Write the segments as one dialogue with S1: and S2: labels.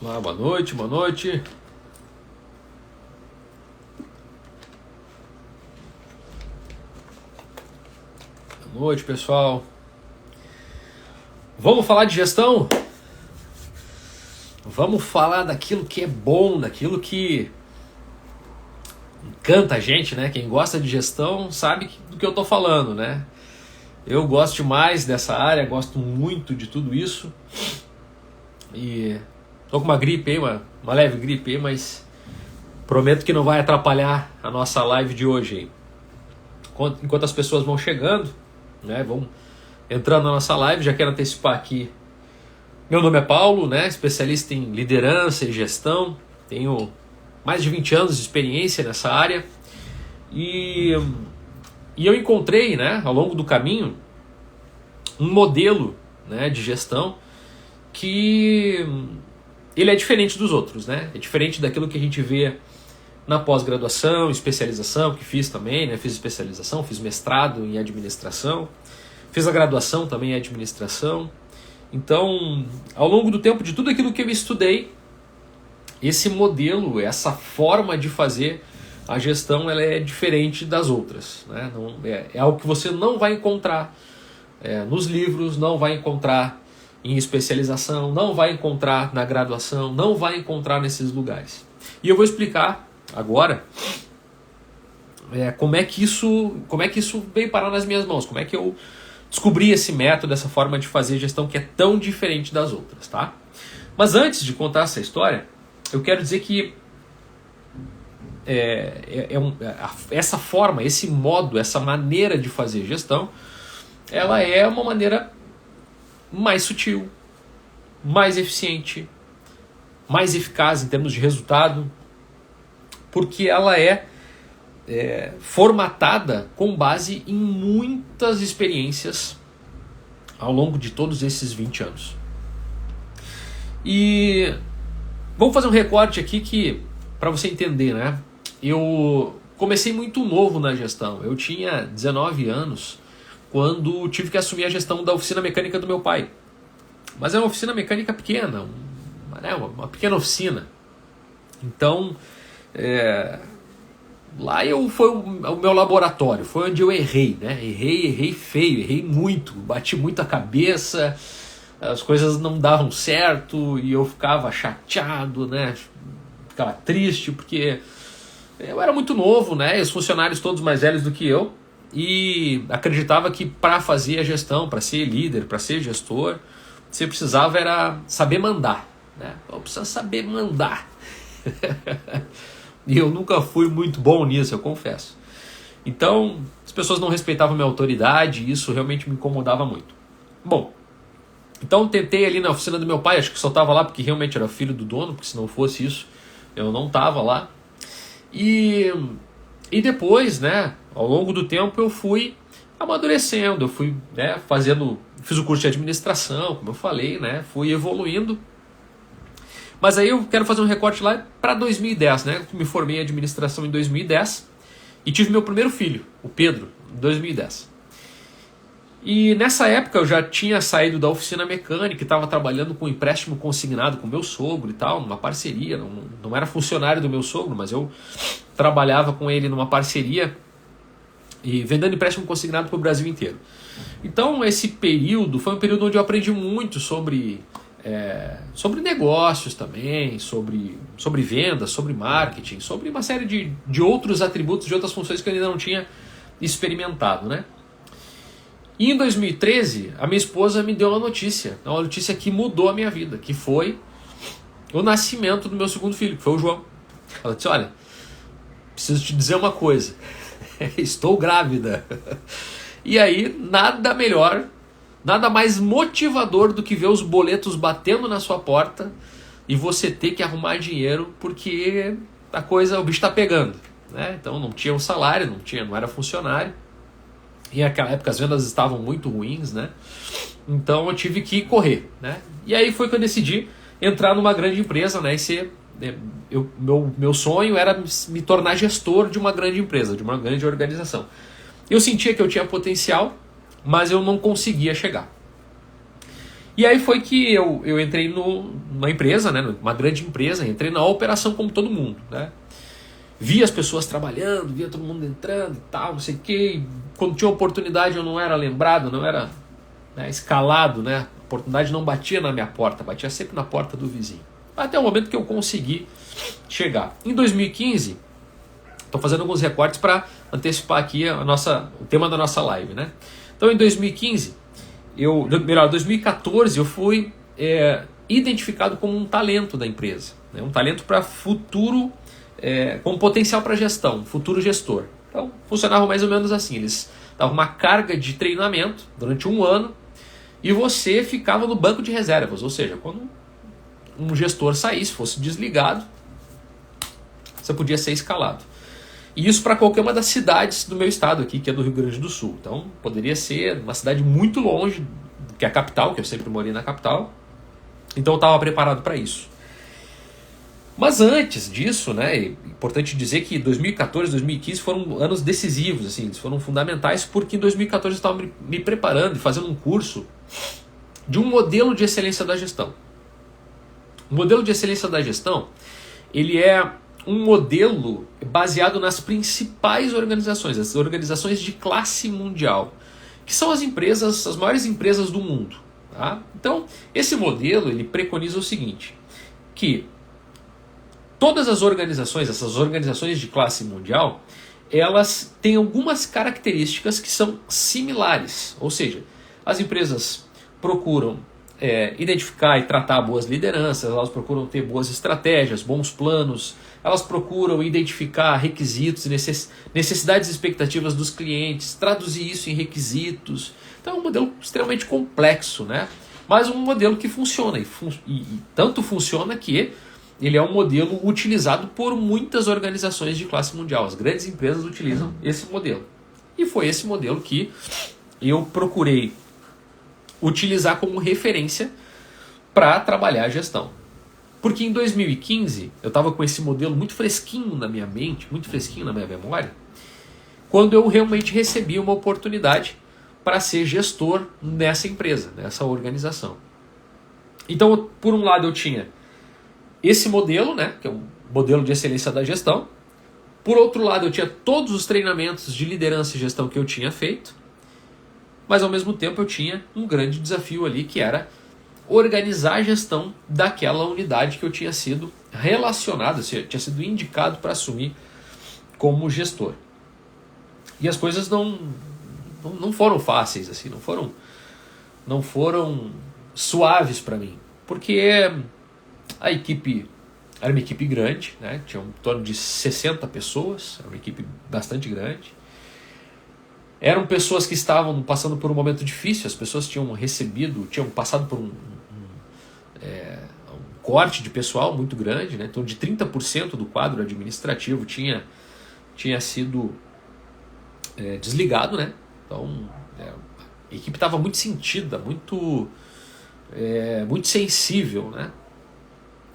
S1: Olá, boa noite, boa noite. Boa noite, pessoal. Vamos falar de gestão? Vamos falar daquilo que é bom, daquilo que encanta a gente, né? Quem gosta de gestão sabe do que eu tô falando, né? Eu gosto demais dessa área, gosto muito de tudo isso. E tô com uma gripe aí, uma leve gripe aí, mas prometo que não vai atrapalhar a nossa live de hoje aí. Enquanto as pessoas vão chegando, né, vão entrando na nossa live, já quero antecipar aqui. Meu nome é Paulo, né, especialista em liderança e gestão. Tenho mais de 20 anos de experiência nessa área. E eu encontrei, né, ao longo do caminho, um modelo, né, de gestão que ele é diferente dos outros, né? É diferente daquilo que a gente vê na pós-graduação, especialização, que fiz também, né? Fiz especialização, fiz mestrado em administração, fiz a graduação também em administração. Então, ao longo do tempo, de tudo aquilo que eu estudei, esse modelo, essa forma de fazer a gestão, ela é diferente das outras, né? Não, é algo que você não vai encontrar nos livros, não vai encontrar em especialização, não vai encontrar na graduação, não vai encontrar nesses lugares. E eu vou explicar agora como é que isso veio parar nas minhas mãos, como é que eu descobri esse método, essa forma de fazer gestão que é tão diferente das outras, tá? Mas antes de contar essa história, eu quero dizer que essa forma, esse modo, essa maneira de fazer gestão, ela é uma maneira mais sutil, mais eficiente, mais eficaz em termos de resultado, porque ela é formatada com base em muitas experiências ao longo de todos esses 20 anos. E vamos fazer um recorte aqui que para você entender, né? Eu comecei muito novo na gestão. Eu tinha 19 anos quando tive que assumir a gestão da oficina mecânica do meu pai. Mas é uma oficina mecânica pequena, uma pequena oficina. Então, lá foi o meu laboratório, foi onde eu errei, né? Errei feio, errei muito, bati muito a cabeça, as coisas não davam certo e eu ficava chateado, né? Ficava triste porque eu era muito novo, né? Os funcionários todos mais velhos do que eu. E acreditava que para fazer a gestão, para ser líder, para ser gestor, você precisava era saber mandar, né? Eu precisava saber mandar. E eu nunca fui muito bom nisso, eu confesso. Então, as pessoas não respeitavam a minha autoridade e isso realmente me incomodava muito. Bom, então tentei ali na oficina do meu pai, acho que só estava lá porque realmente era filho do dono, porque se não fosse isso, eu não estava lá. E depois, né, ao longo do tempo eu fui amadurecendo, eu fui, né, fiz o curso de administração, como eu falei, né, fui evoluindo. Mas aí eu quero fazer um recorte lá para 2010, né, me formei em administração em 2010 e tive meu primeiro filho, o Pedro, em 2010. E nessa época eu já tinha saído da oficina mecânica e estava trabalhando com empréstimo consignado com meu sogro e tal, numa parceria. Não era funcionário do meu sogro, mas eu trabalhava com ele numa parceria e vendendo empréstimo consignado para o Brasil inteiro. Então esse período foi um período onde eu aprendi muito sobre negócios também, sobre vendas, sobre marketing, sobre uma série de outros atributos, de outras funções que eu ainda não tinha experimentado, né? E em 2013, a minha esposa me deu uma notícia que mudou a minha vida, que foi o nascimento do meu segundo filho, que foi o João. Ela disse, olha, preciso te dizer uma coisa, estou grávida. E aí, nada melhor, nada mais motivador do que ver os boletos batendo na sua porta e você ter que arrumar dinheiro porque o bicho está pegando, né? Então não tinha um salário, não era funcionário. E naquela época as vendas estavam muito ruins, né? Então eu tive que correr, né? E aí foi que eu decidi entrar numa grande empresa, né? Meu sonho era me tornar gestor de uma grande empresa, de uma grande organização. Eu sentia que eu tinha potencial, mas eu não conseguia chegar. E aí foi que eu entrei numa empresa, né, uma grande empresa, entrei na operação como todo mundo, né? Via as pessoas trabalhando, via todo mundo entrando e tal, não sei o quê. Quando tinha oportunidade eu não era lembrado, não era, né, escalado, né? A oportunidade não batia na minha porta, batia sempre na porta do vizinho. Até o momento que eu consegui chegar. Em 2015, estou fazendo alguns recortes para antecipar aqui o tema da nossa live, né? Então em 2015, 2014 eu fui identificado como um talento da empresa, né? Um talento para futuro, com potencial para gestão, futuro gestor. Então funcionava mais ou menos assim, eles davam uma carga de treinamento durante um ano e você ficava no banco de reservas, ou seja, quando um gestor saísse, fosse desligado, você podia ser escalado. E isso para qualquer uma das cidades do meu estado aqui, que é do Rio Grande do Sul. Então poderia ser uma cidade muito longe, que é a capital, que eu sempre morei na capital. Então eu estava preparado para isso. Mas antes disso, né, é importante dizer que 2014 e 2015 foram anos decisivos, assim, eles foram fundamentais, porque em 2014 eu estava me preparando e fazendo um curso de um modelo de excelência da gestão. O modelo de excelência da gestão, ele é um modelo baseado nas principais organizações, as organizações de classe mundial, que são as empresas, as maiores empresas do mundo. Tá? Então, esse modelo ele preconiza o seguinte, que todas as organizações, essas organizações de classe mundial, elas têm algumas características que são similares, ou seja, as empresas procuram identificar e tratar boas lideranças, elas procuram ter boas estratégias, bons planos, elas procuram identificar requisitos e necessidades e expectativas dos clientes, traduzir isso em requisitos. Então é um modelo extremamente complexo, né? Mas um modelo que funciona, e tanto funciona que ele é um modelo utilizado por muitas organizações de classe mundial. As grandes empresas utilizam esse modelo. E foi esse modelo que eu procurei utilizar como referência para trabalhar a gestão. Porque em 2015 eu estava com esse modelo muito fresquinho na minha mente, muito fresquinho na minha memória, quando eu realmente recebi uma oportunidade para ser gestor nessa empresa, nessa organização. Então, por um lado eu tinha esse modelo, né, que é um modelo de excelência da gestão. Por outro lado eu tinha todos os treinamentos de liderança e gestão que eu tinha feito. Mas ao mesmo tempo eu tinha um grande desafio ali, que era organizar a gestão daquela unidade que eu tinha sido relacionado, tinha sido indicado para assumir como gestor. E as coisas não foram fáceis, assim, não foram suaves para mim, porque a equipe era uma equipe grande, né? Tinha em torno de 60 pessoas, era uma equipe bastante grande. Eram pessoas que estavam passando por um momento difícil, as pessoas tinham passado por um corte de pessoal muito grande, né? Então de 30% do quadro administrativo tinha sido desligado, né? Então a equipe estava muito sentida, muito sensível, né?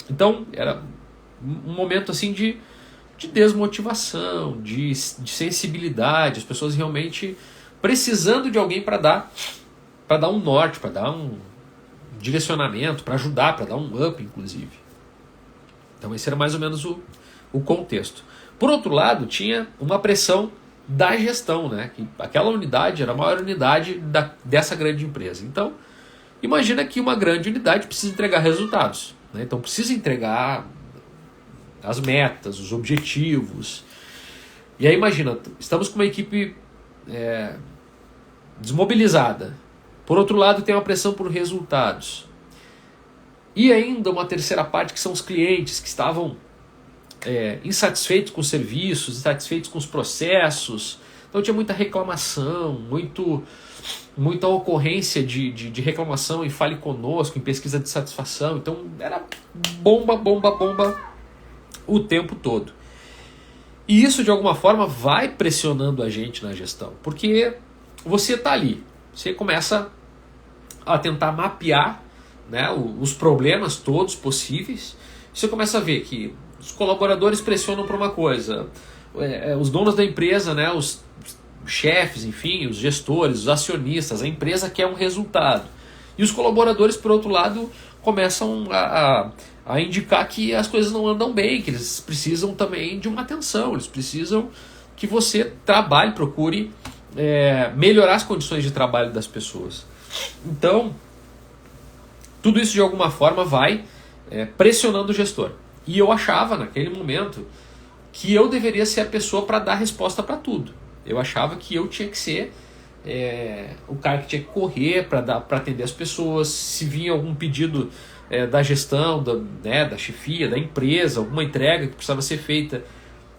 S1: Então era um momento assim de desmotivação, de sensibilidade, as pessoas realmente precisando de alguém para dar um norte, para dar um direcionamento, para ajudar, para dar um up, inclusive. Então esse era mais ou menos o contexto. Por outro lado, tinha uma pressão da gestão, né? Que aquela unidade era a maior unidade dessa grande empresa. Então, imagina que uma grande unidade precisa entregar resultados, né? Então precisa entregar as metas, os objetivos. E aí imagina, estamos com uma equipe desmobilizada. Por outro lado, tem uma pressão por resultados. E ainda uma terceira parte, que são os clientes, que estavam insatisfeitos com os serviços, insatisfeitos com os processos. Então tinha muita reclamação, muita ocorrência de reclamação em fale conosco, em pesquisa de satisfação. Então era bomba o tempo todo. E isso de alguma forma vai pressionando a gente na gestão, porque você está ali, você começa a tentar mapear, né, os problemas todos possíveis. Você começa a ver que os colaboradores pressionam para uma coisa, os donos da empresa, né, os chefes, enfim, os gestores, os acionistas, a empresa quer um resultado. E os colaboradores, por outro lado, começam a indicar que as coisas não andam bem, que eles precisam também de uma atenção, eles precisam que você trabalhe, procure melhorar as condições de trabalho das pessoas. Então, tudo isso de alguma forma vai pressionando o gestor. E eu achava naquele momento que eu deveria ser a pessoa para dar resposta para tudo. Eu achava que eu tinha que ser o cara que tinha que correr para atender as pessoas. Se vinha algum pedido da gestão, da chefia, da empresa, alguma entrega que precisava ser feita,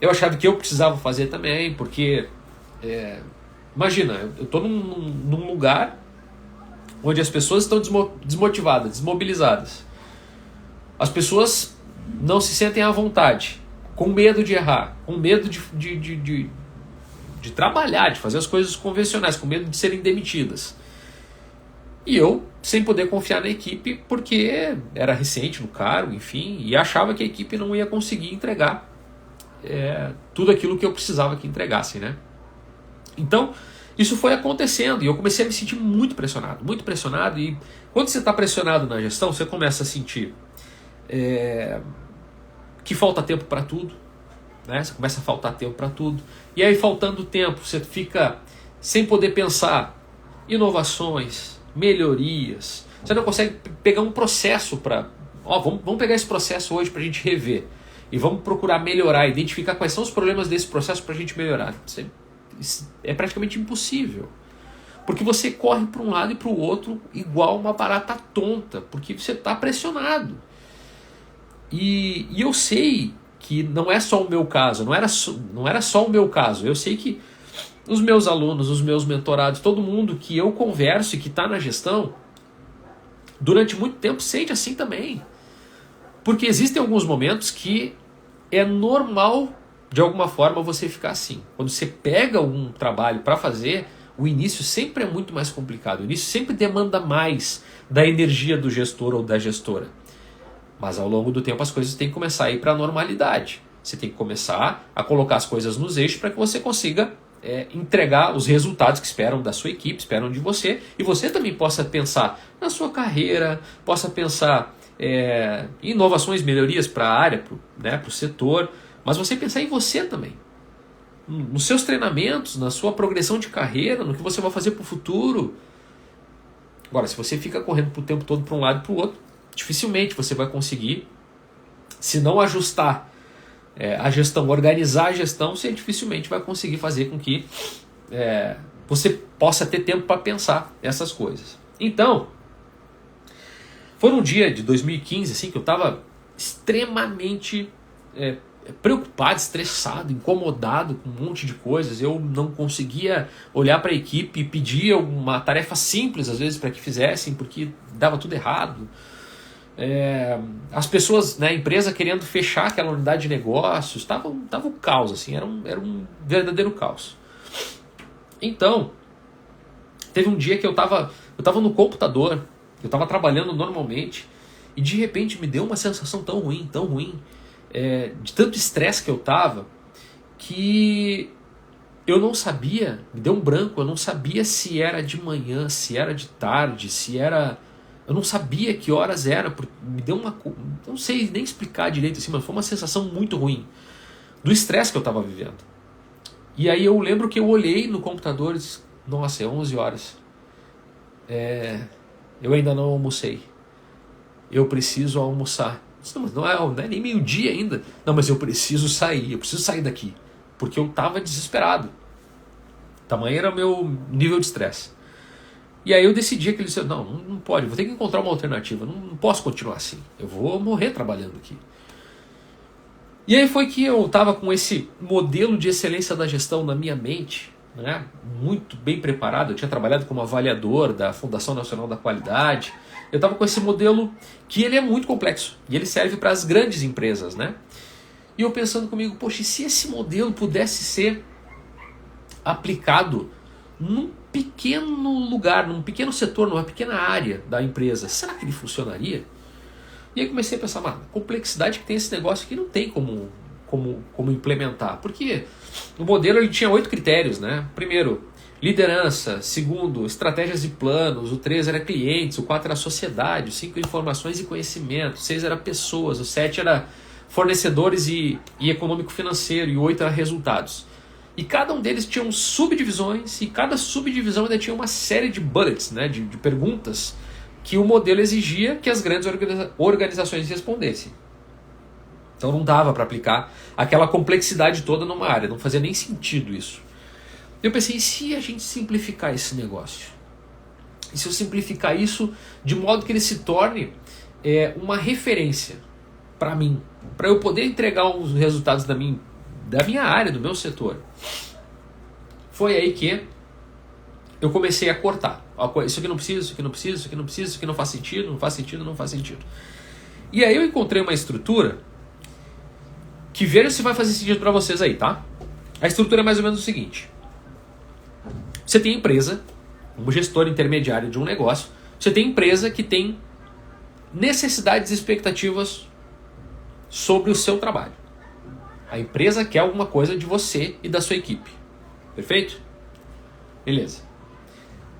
S1: eu achava que eu precisava fazer também, porque imagina, eu estou num lugar onde as pessoas estão desmotivadas, desmobilizadas. As pessoas não se sentem à vontade, com medo de errar, com medo de trabalhar, de fazer as coisas convencionais, com medo de serem demitidas. E eu, sem poder confiar na equipe, porque era recente no cargo, enfim, e achava que a equipe não ia conseguir entregar tudo aquilo que eu precisava que entregasse, né? Então, isso foi acontecendo e eu comecei a me sentir muito pressionado. E quando você está pressionado na gestão, você começa a sentir que falta tempo para tudo, né? Você começa a faltar tempo para tudo. E aí, faltando tempo, você fica sem poder pensar inovações, melhorias. Você não consegue pegar um processo para... vamos pegar esse processo hoje para a gente rever. E vamos procurar melhorar, identificar quais são os problemas desse processo para a gente melhorar. É praticamente impossível. Porque você corre para um lado e para o outro igual uma barata tonta, porque você está pressionado. E eu sei que não é só o meu caso, não era só o meu caso. Eu sei que os meus alunos, os meus mentorados, todo mundo que eu converso e que está na gestão, durante muito tempo sente assim também. Porque existem alguns momentos que é normal, de alguma forma, você ficar assim. Quando você pega um trabalho para fazer, o início sempre é muito mais complicado. O início sempre demanda mais da energia do gestor ou da gestora. Mas ao longo do tempo as coisas têm que começar a ir para a normalidade. Você tem que começar a colocar as coisas nos eixos para que você consiga entregar os resultados que esperam da sua equipe, esperam de você. E você também possa pensar na sua carreira, possa pensar em inovações, melhorias para a área, para o setor. Mas você pensar em você também. Nos seus treinamentos, na sua progressão de carreira, no que você vai fazer para o futuro. Agora, se você fica correndo o tempo todo para um lado e para o outro, dificilmente você vai conseguir, se não ajustar a gestão, organizar a gestão, você dificilmente vai conseguir fazer com que você possa ter tempo para pensar essas coisas. Então, foi num dia de 2015 assim, que eu estava extremamente preocupado, estressado, incomodado com um monte de coisas. Eu não conseguia olhar para a equipe e pedir uma tarefa simples às vezes para que fizessem, porque dava tudo errado. As pessoas, a empresa querendo fechar aquela unidade de negócios, estava um caos, assim, era um verdadeiro caos. Então, teve um dia que eu estava no computador, eu estava trabalhando normalmente, e de repente me deu uma sensação tão ruim, de tanto estresse que eu estava, que eu não sabia, me deu um branco, eu não sabia se era de manhã, se era de tarde, se era... Eu não sabia que horas era, me deu uma... Não sei nem explicar direito assim, mas foi uma sensação muito ruim do estresse que eu estava vivendo. E aí eu lembro que eu olhei no computador e disse, nossa, é 11 horas. Eu ainda não almocei. Eu preciso almoçar. Não, mas não é nem meio-dia ainda. Não, mas eu preciso sair daqui. Porque eu estava desesperado. Tamanho era o meu nível de estresse. E aí eu decidi que ele disse, não pode, vou ter que encontrar uma alternativa, não posso continuar assim, eu vou morrer trabalhando aqui. E aí foi que eu estava com esse modelo de excelência da gestão na minha mente, né, muito bem preparado. Eu tinha trabalhado como avaliador da Fundação Nacional da Qualidade. Eu estava com esse modelo que ele é muito complexo e ele serve para as grandes empresas, né? E eu pensando comigo, poxa, e se esse modelo pudesse ser aplicado num pequeno lugar, num pequeno setor, numa pequena área da empresa, será que ele funcionaria? E aí comecei a pensar, a complexidade que tem esse negócio aqui não tem como como implementar. Porque o modelo ele tinha 8 critérios, né? Primeiro, liderança. Segundo, estratégias e planos. O 3 era clientes. O 4 era sociedade. O 5, informações e conhecimento. O 6 era pessoas. O 7 era fornecedores e econômico-financeiro. E o 8 era resultados. E cada um deles tinha subdivisões. E cada subdivisão ainda tinha uma série de bullets, né? de perguntas que o modelo exigia que as grandes organizações respondessem. Então não dava para aplicar aquela complexidade toda numa área. Não fazia nem sentido isso. Eu pensei, e se a gente simplificar esse negócio? E se eu simplificar isso de modo que ele se torne uma referência para mim, para eu poder entregar os resultados da minha área, do meu setor? Foi aí que eu comecei a cortar. Isso aqui não precisa, isso aqui não precisa, isso aqui não precisa, isso aqui não faz sentido, não faz sentido, não faz sentido. E aí eu encontrei uma estrutura que veja se vai fazer sentido para vocês aí, tá? A estrutura é mais ou menos o seguinte. Você tem empresa, como gestor intermediário de um negócio, você tem empresa que tem necessidades e expectativas sobre o seu trabalho. A empresa quer alguma coisa de você e da sua equipe. Perfeito? Beleza.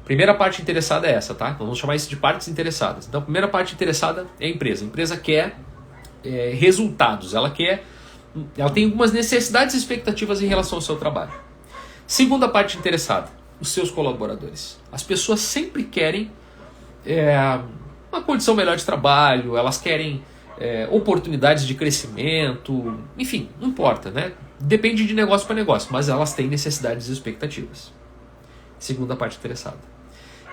S1: Primeira parte interessada é essa, tá? Então vamos chamar isso de partes interessadas. Então a primeira parte interessada é a empresa. A empresa quer resultados. Ela tem algumas necessidades e expectativas em relação ao seu trabalho. Segunda parte interessada, os seus colaboradores. As pessoas sempre querem uma condição melhor de trabalho, elas querem oportunidades de crescimento, enfim, não importa, né? Depende de negócio para negócio, mas elas têm necessidades e expectativas. Segunda parte interessada.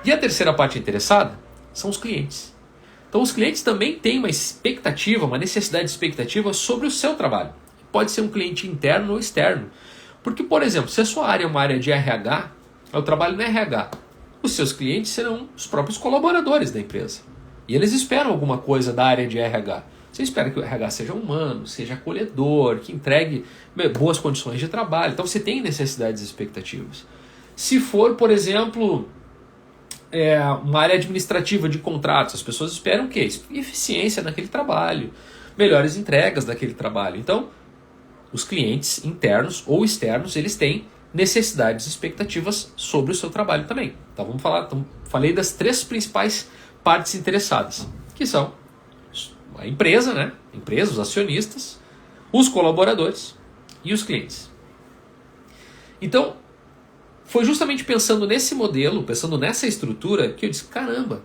S1: E a terceira parte interessada são os clientes. Então os clientes também têm uma expectativa, uma necessidade de expectativa sobre o seu trabalho. Pode ser um cliente interno ou externo. Porque, por exemplo, se a sua área é uma área de RH, eu trabalho no RH, os seus clientes serão os próprios colaboradores da empresa. E eles esperam alguma coisa da área de RH. Você espera que o RH seja humano, seja acolhedor, que entregue boas condições de trabalho. Então você tem necessidades e expectativas. Se for, por exemplo, uma área administrativa de contratos, as pessoas esperam o quê? Eficiência naquele trabalho, melhores entregas daquele trabalho. Então, os clientes internos ou externos, eles têm necessidades e expectativas sobre o seu trabalho também. Então vamos falar, falei das 3 principais partes interessadas, que são a empresa, né? A empresa, os acionistas, os colaboradores e os clientes. Então, foi justamente pensando nesse modelo, pensando nessa estrutura, que eu disse, caramba,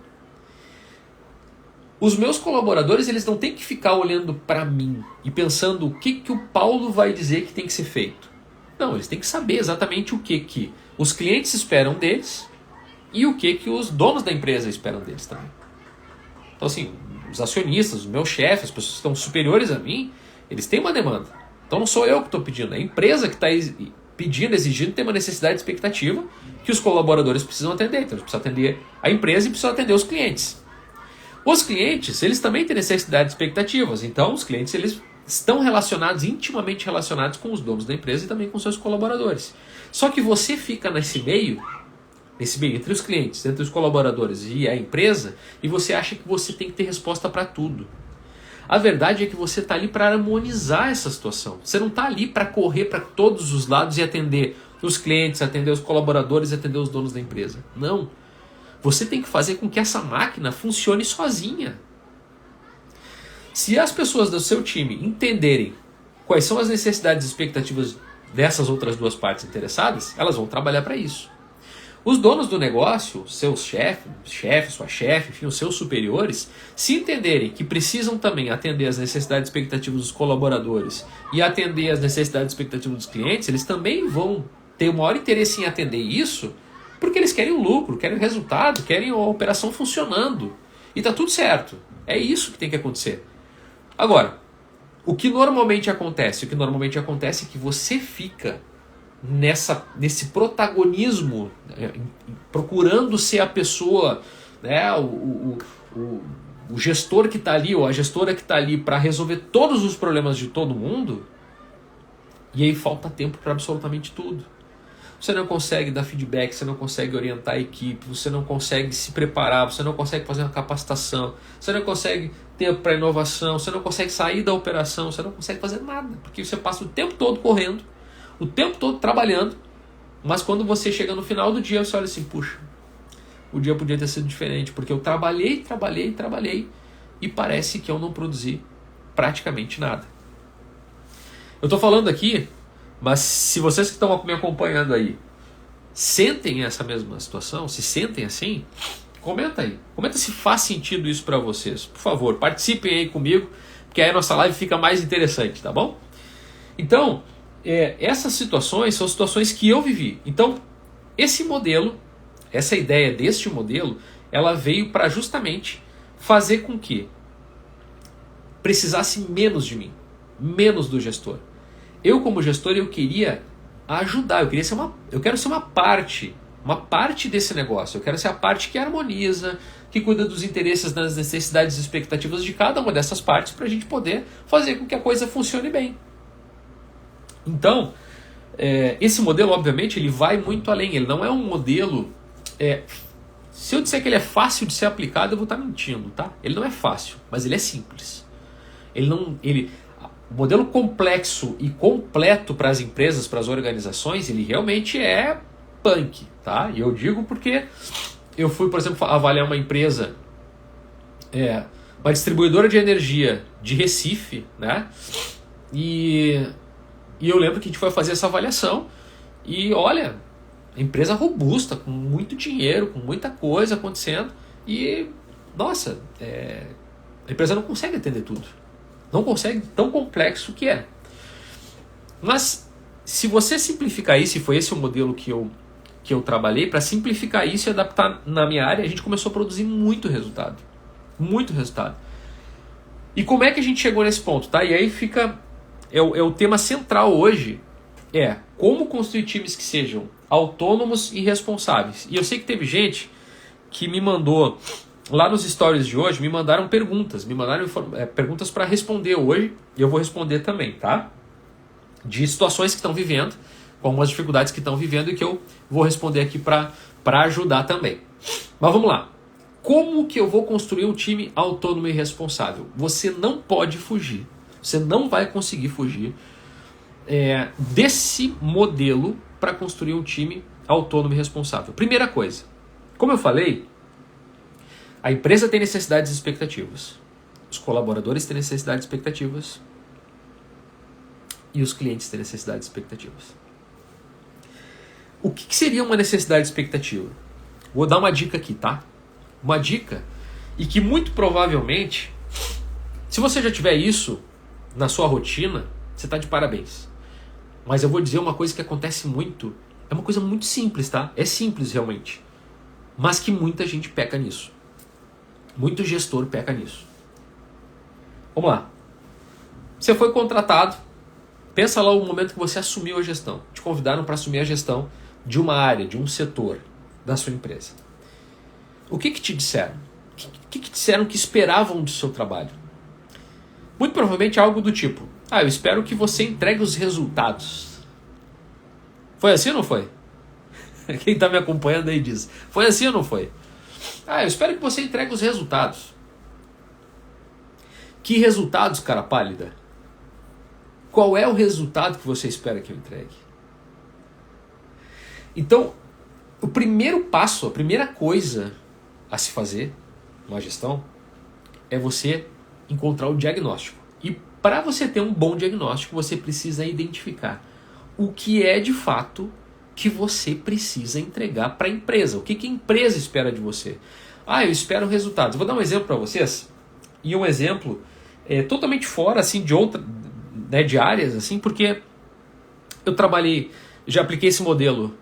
S1: os meus colaboradores, eles não têm que ficar olhando para mim e pensando o que o Paulo vai dizer que tem que ser feito. Não, eles têm que saber exatamente o que os clientes esperam deles e o que os donos da empresa esperam deles também. Então assim, os acionistas, os meus chefes, as pessoas que estão superiores a mim, eles têm uma demanda. Então não sou eu que estou pedindo, é a empresa que está pedindo, exigindo, tem uma necessidade e expectativa que os colaboradores precisam atender. Então eles precisam atender a empresa e precisam atender os clientes. Os clientes, eles também têm necessidades e expectativas. Então os clientes, eles estão intimamente relacionados com os donos da empresa e também com seus colaboradores. Só que você fica nesse meio entre os clientes, entre os colaboradores e a empresa, e você acha que você tem que ter resposta para tudo. A verdade é que você está ali para harmonizar essa situação. Você não está ali para correr para todos os lados e atender os clientes, atender os colaboradores, atender os donos da empresa. Não. Você tem que fazer com que essa máquina funcione sozinha. Se as pessoas do seu time entenderem quais são as necessidades e expectativas dessas outras 2 partes interessadas, elas vão trabalhar para isso. Os donos do negócio, seus chefes, sua chefe, enfim, os seus superiores, se entenderem que precisam também atender as necessidades e expectativas dos colaboradores e atender as necessidades e expectativas dos clientes, eles também vão ter o maior interesse em atender isso, porque eles querem o lucro, querem o resultado, querem a operação funcionando. E tá tudo certo. É isso que tem que acontecer. Agora, o que normalmente acontece? O que normalmente acontece é que você fica nesse protagonismo, procurando ser a pessoa, né, o gestor que está ali, ou a gestora que está ali para resolver todos os problemas de todo mundo, e aí falta tempo para absolutamente tudo. você não consegue dar feedback, você não consegue orientar a equipe, você não consegue se preparar, você não consegue fazer uma capacitação, você não consegue tempo para inovação, você não consegue sair da operação, você não consegue fazer nada, porque você passa o tempo todo correndo, o tempo todo trabalhando, mas quando você chega no final do dia, você olha assim, puxa, o dia podia ter sido diferente, porque eu trabalhei e parece que eu não produzi praticamente nada. Eu estou falando aqui, mas se vocês que estão me acompanhando aí sentem essa mesma situação, se sentem assim, comenta aí. Comenta se faz sentido isso para vocês. Por favor, participem aí comigo, porque aí a nossa live fica mais interessante, tá bom? Então, essas situações são situações que eu vivi. Então, esse modelo, essa ideia deste modelo, ela veio para justamente fazer com que precisasse menos de mim, menos do gestor. Eu, como gestor, eu queria ajudar, eu quero ser uma parte desse negócio. Eu quero ser a parte que harmoniza, que cuida dos interesses, das necessidades e expectativas de cada uma dessas partes para a gente poder fazer com que a coisa funcione bem. Então, esse modelo, obviamente, ele vai muito além. Ele não é um modelo... se eu disser que ele é fácil de ser aplicado, eu vou estar mentindo, tá? Ele não é fácil, mas ele é simples. O modelo complexo e completo para as empresas, para as organizações, ele realmente é punk, tá? E eu digo porque eu fui, por exemplo, avaliar uma empresa, uma distribuidora de energia de Recife, né? E eu lembro que a gente foi fazer essa avaliação e olha, empresa robusta, com muito dinheiro, com muita coisa acontecendo e, nossa, a empresa não consegue atender tudo. Não consegue, tão complexo que é. Mas, se você simplificar isso, e foi esse o modelo que eu trabalhei, para simplificar isso e adaptar na minha área, a gente começou a produzir muito resultado. Muito resultado. E como é que a gente chegou nesse ponto? Tá? E aí fica... É o tema central hoje, como construir times que sejam autônomos e responsáveis. E eu sei que teve gente que me mandou... Lá nos stories de hoje me mandaram perguntas perguntas para responder hoje, e eu vou responder também, tá? De situações que estão vivendo, com algumas dificuldades que estão vivendo e que eu vou responder aqui para ajudar também. Mas vamos lá. Como que eu vou construir um time autônomo e responsável? Você não pode fugir, você não vai conseguir fugir desse modelo para construir um time autônomo e responsável. Primeira coisa, como eu falei, a empresa tem necessidades e expectativas. Os colaboradores têm necessidades e expectativas. E os clientes têm necessidades e expectativas. O que seria uma necessidade e expectativa? Vou dar uma dica aqui, tá? Uma dica e que muito provavelmente, se você já tiver isso na sua rotina, você está de parabéns. Mas eu vou dizer uma coisa que acontece muito. É uma coisa muito simples, tá? É simples realmente. Mas que muita gente peca nisso. Muito gestor peca nisso. Vamos lá. Você foi contratado. Pensa lá o momento que você assumiu a gestão. Te convidaram para assumir a gestão de uma área, de um setor da sua empresa. O que te disseram? O que disseram que esperavam do seu trabalho? Muito provavelmente algo do tipo: eu espero que você entregue os resultados. Foi assim ou não foi? Quem está me acompanhando aí diz: foi assim ou não foi? Eu espero que você entregue os resultados. Que resultados, cara pálida? Qual é o resultado que você espera que eu entregue? Então, o primeiro passo, a primeira coisa a se fazer numa gestão é você encontrar o diagnóstico. E para você ter um bom diagnóstico, você precisa identificar o que é de fato que você precisa entregar para a empresa. O que a empresa espera de você? Eu espero resultados. Vou dar um exemplo para vocês. E um exemplo totalmente fora assim, de áreas, assim, porque eu já apliquei esse modelo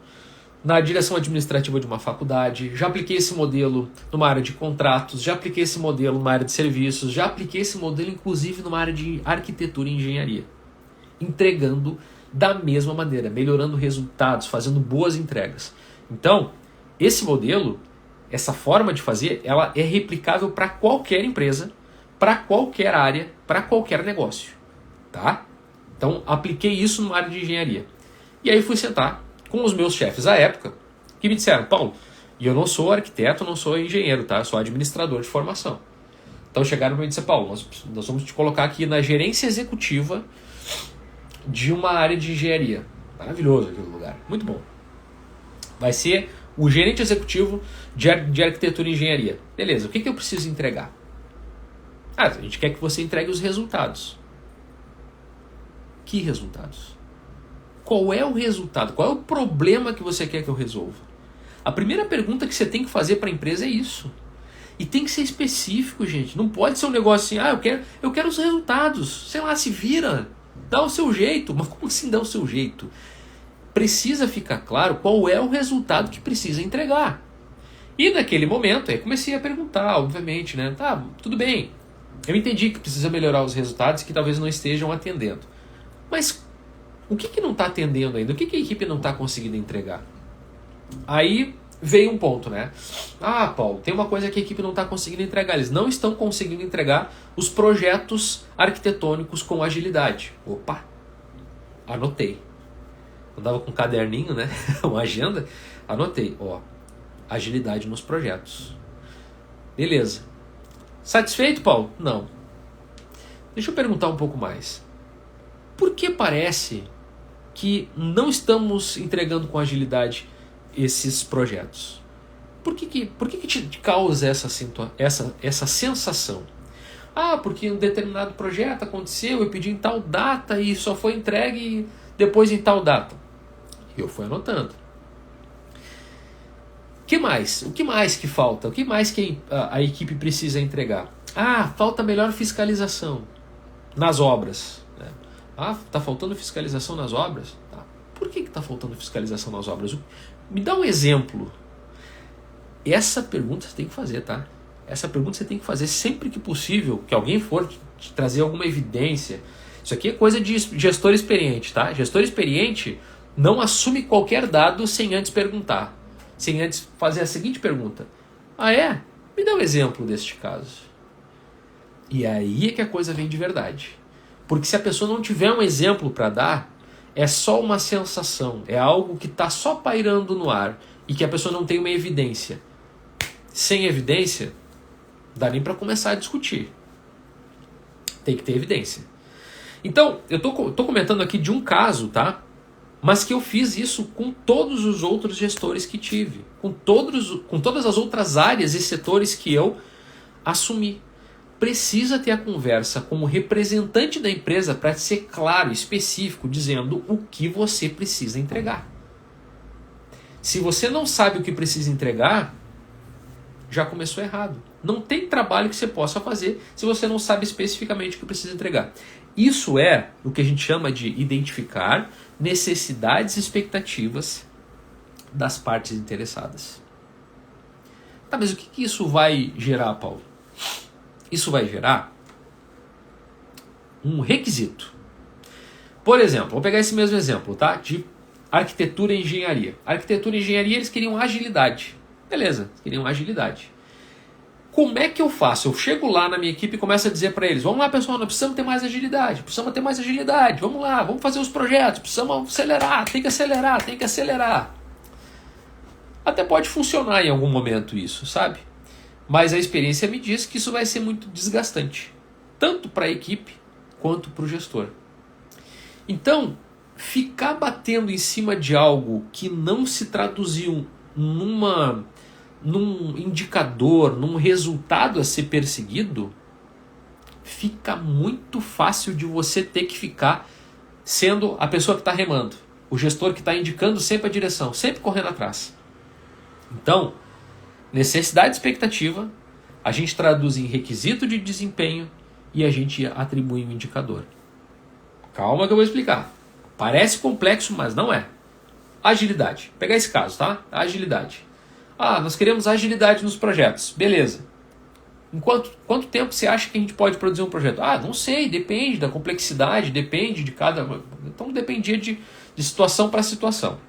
S1: na direção administrativa de uma faculdade, já apliquei esse modelo numa área de contratos, já apliquei esse modelo numa área de serviços, já apliquei esse modelo inclusive numa área de arquitetura e engenharia. Entregando da mesma maneira, melhorando resultados, fazendo boas entregas. Então, esse modelo, essa forma de fazer, ela é replicável para qualquer empresa, para qualquer área, para qualquer negócio. Tá? Então, apliquei isso numa área de engenharia. E aí fui sentar com os meus chefes à época, que me disseram, Paulo, e eu não sou arquiteto, não sou engenheiro, tá? Eu sou administrador de formação. Então chegaram para mim e disseram, Paulo, nós vamos te colocar aqui na gerência executiva de uma área de engenharia. Maravilhoso aquele lugar, muito bom. Vai ser o gerente executivo de arquitetura e engenharia. Beleza, o que eu preciso entregar? A gente quer que você entregue os resultados. Que resultados? Qual é o resultado? Qual é o problema que você quer que eu resolva? A primeira pergunta que você tem que fazer para a empresa é isso. E tem que ser específico, gente. Não pode ser um negócio assim, eu quero os resultados. Sei lá, se vira. Dá o seu jeito. Mas como assim dá o seu jeito? Precisa ficar claro qual é o resultado que precisa entregar. E naquele momento, aí comecei a perguntar, obviamente, né? Tá, tudo bem. Eu entendi que precisa melhorar os resultados que talvez não estejam atendendo. Mas o que não está atendendo ainda? O que a equipe não está conseguindo entregar? Aí veio um ponto, né? Ah, Paulo, tem uma coisa que a equipe não está conseguindo entregar. Eles não estão conseguindo entregar os projetos arquitetônicos com agilidade. Opa! Anotei. Eu andava com um caderninho, né? Uma agenda. Anotei. Ó, agilidade nos projetos. Beleza. Satisfeito, Paulo? Não. Deixa eu perguntar um pouco mais. Por que parece que não estamos entregando com agilidade esses projetos? Por que te causa essa sensação? Ah, porque um determinado projeto aconteceu, eu pedi em tal data e só foi entregue depois em tal data. Eu fui anotando. O que mais? O que mais que falta? O que mais que a equipe precisa entregar? Ah, falta melhor fiscalização nas obras. Né? Ah, está faltando fiscalização nas obras? Tá. Por que está faltando fiscalização nas obras? Me dá um exemplo. Essa pergunta você tem que fazer, tá? Essa pergunta você tem que fazer sempre que possível, que alguém for te trazer alguma evidência. Isso aqui é coisa de gestor experiente, tá? Gestor experiente não assume qualquer dado sem antes perguntar. Sem antes fazer a seguinte pergunta. Ah, é? Me dá um exemplo deste caso. E aí é que a coisa vem de verdade. Porque se a pessoa não tiver um exemplo para dar, é só uma sensação, é algo que está só pairando no ar e que a pessoa não tem uma evidência. Sem evidência, dá nem para começar a discutir. Tem que ter evidência. Então, eu tô comentando aqui de um caso, tá? Mas que eu fiz isso com todos os outros gestores que tive, com todas as outras áreas e setores que eu assumi. Precisa ter a conversa com o representante da empresa para ser claro, específico, dizendo o que você precisa entregar. Se você não sabe o que precisa entregar, já começou errado. Não tem trabalho que você possa fazer se você não sabe especificamente o que precisa entregar. Isso é o que a gente chama de identificar necessidades e expectativas das partes interessadas. Tá, mas o que isso vai gerar, Paulo? Isso vai gerar um requisito. Por exemplo, vou pegar esse mesmo exemplo, tá? De arquitetura e engenharia. Arquitetura e engenharia, eles queriam agilidade. Beleza, eles queriam agilidade. Como é que eu faço? Eu chego lá na minha equipe e começo a dizer para eles, vamos lá pessoal, nós precisamos ter mais agilidade, vamos lá, vamos fazer os projetos, precisamos acelerar, tem que acelerar. Até pode funcionar em algum momento isso, sabe? Mas a experiência me diz que isso vai ser muito desgastante, tanto para a equipe quanto para o gestor. Então, ficar batendo em cima de algo que não se traduziu num indicador, num resultado a ser perseguido, fica muito fácil de você ter que ficar sendo a pessoa que está remando, o gestor que está indicando sempre a direção, sempre correndo atrás. Então, necessidade e expectativa, a gente traduz em requisito de desempenho e a gente atribui um indicador. Calma que eu vou explicar. Parece complexo, mas não é. Agilidade. Vou pegar esse caso, tá? Agilidade. Ah, nós queremos agilidade nos projetos. Beleza. Em quanto tempo você acha que a gente pode produzir um projeto? Ah, não sei, depende da complexidade, depende de cada... Então dependia de situação para situação.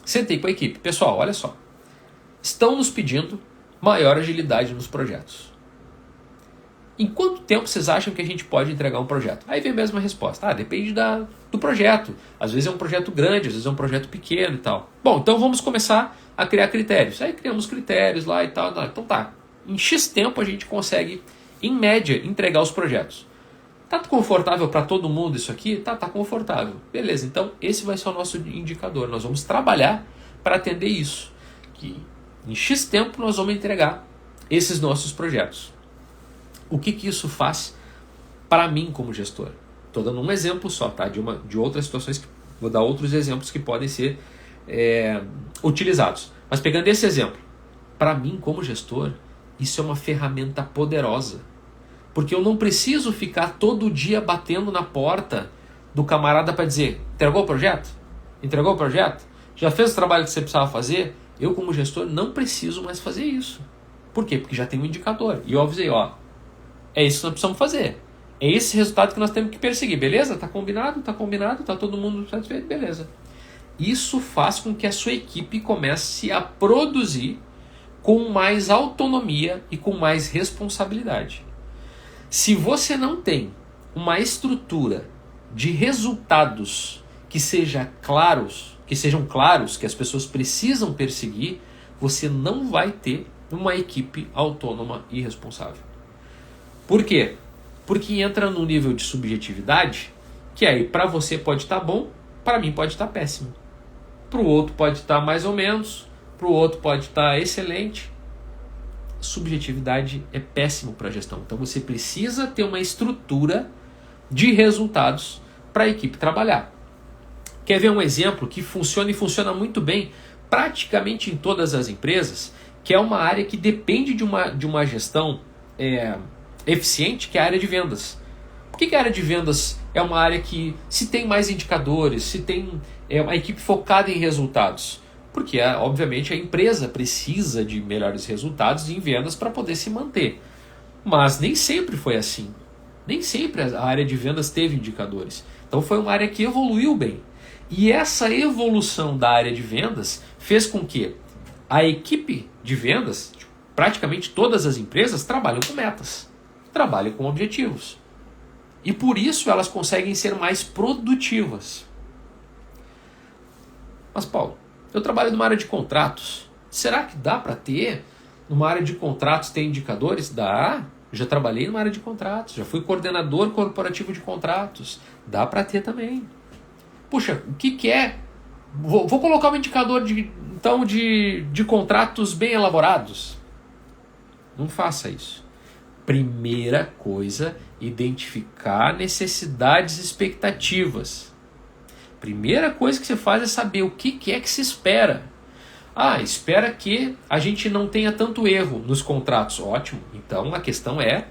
S1: Sentei com a equipe. Pessoal, olha só. Estão nos pedindo maior agilidade nos projetos. Em quanto tempo vocês acham que a gente pode entregar um projeto? Aí vem a mesma resposta. Depende do projeto. Às vezes é um projeto grande, às vezes é um projeto pequeno e tal. Bom, então vamos começar a criar critérios. Aí criamos critérios lá e tal. Então tá, em X tempo a gente consegue, em média, entregar os projetos. Tá confortável para todo mundo isso aqui? Tá confortável. Beleza, então esse vai ser o nosso indicador. Nós vamos trabalhar para atender isso. Que em X tempo nós vamos entregar esses nossos projetos. O que isso faz para mim como gestor? Estou dando um exemplo só, tá? De outras situações, vou dar outros exemplos que podem ser utilizados. Mas pegando esse exemplo, para mim como gestor, isso é uma ferramenta poderosa. Porque eu não preciso ficar todo dia batendo na porta do camarada para dizer: entregou o projeto? Entregou o projeto? Já fez o trabalho que você precisava fazer? Eu como gestor não preciso mais fazer isso. Por quê? Porque já tem um indicador. E eu avisei, é isso que nós precisamos fazer. É esse resultado que nós temos que perseguir. Beleza? Tá combinado? Tá todo mundo satisfeito? Beleza. Isso faz com que a sua equipe comece a produzir com mais autonomia e com mais responsabilidade. Se você não tem uma estrutura de resultados que sejam claros, que as pessoas precisam perseguir, você não vai ter uma equipe autônoma e responsável. Por quê? Porque entra no nível de subjetividade, que aí para você pode estar bom, para mim pode estar péssimo. Para o outro pode estar mais ou menos, para o outro pode estar excelente. Subjetividade é péssimo para a gestão. Então você precisa ter uma estrutura de resultados para a equipe trabalhar. Quer ver um exemplo que funciona e funciona muito bem praticamente em todas as empresas, que é uma área que depende de uma gestão eficiente, que é a área de vendas. Por que a área de vendas é uma área que se tem mais indicadores, se tem uma equipe focada em resultados? Porque, obviamente, a empresa precisa de melhores resultados em vendas para poder se manter. Mas nem sempre foi assim. Nem sempre a área de vendas teve indicadores. Então foi uma área que evoluiu bem. E essa evolução da área de vendas fez com que a equipe de vendas, praticamente todas as empresas, trabalham com metas, trabalham com objetivos. E por isso elas conseguem ser mais produtivas. Mas, Paulo, eu trabalho numa área de contratos. Será que dá para ter, numa área de contratos, ter indicadores? Dá. Já trabalhei numa área de contratos. Já fui coordenador corporativo de contratos. Dá para ter também. Puxa, o que é? Vou colocar um indicador de contratos bem elaborados. Não faça isso. Primeira coisa, identificar necessidades e expectativas. Primeira coisa que você faz é saber o que é que se espera. Espera que a gente não tenha tanto erro nos contratos. Ótimo. Então a questão é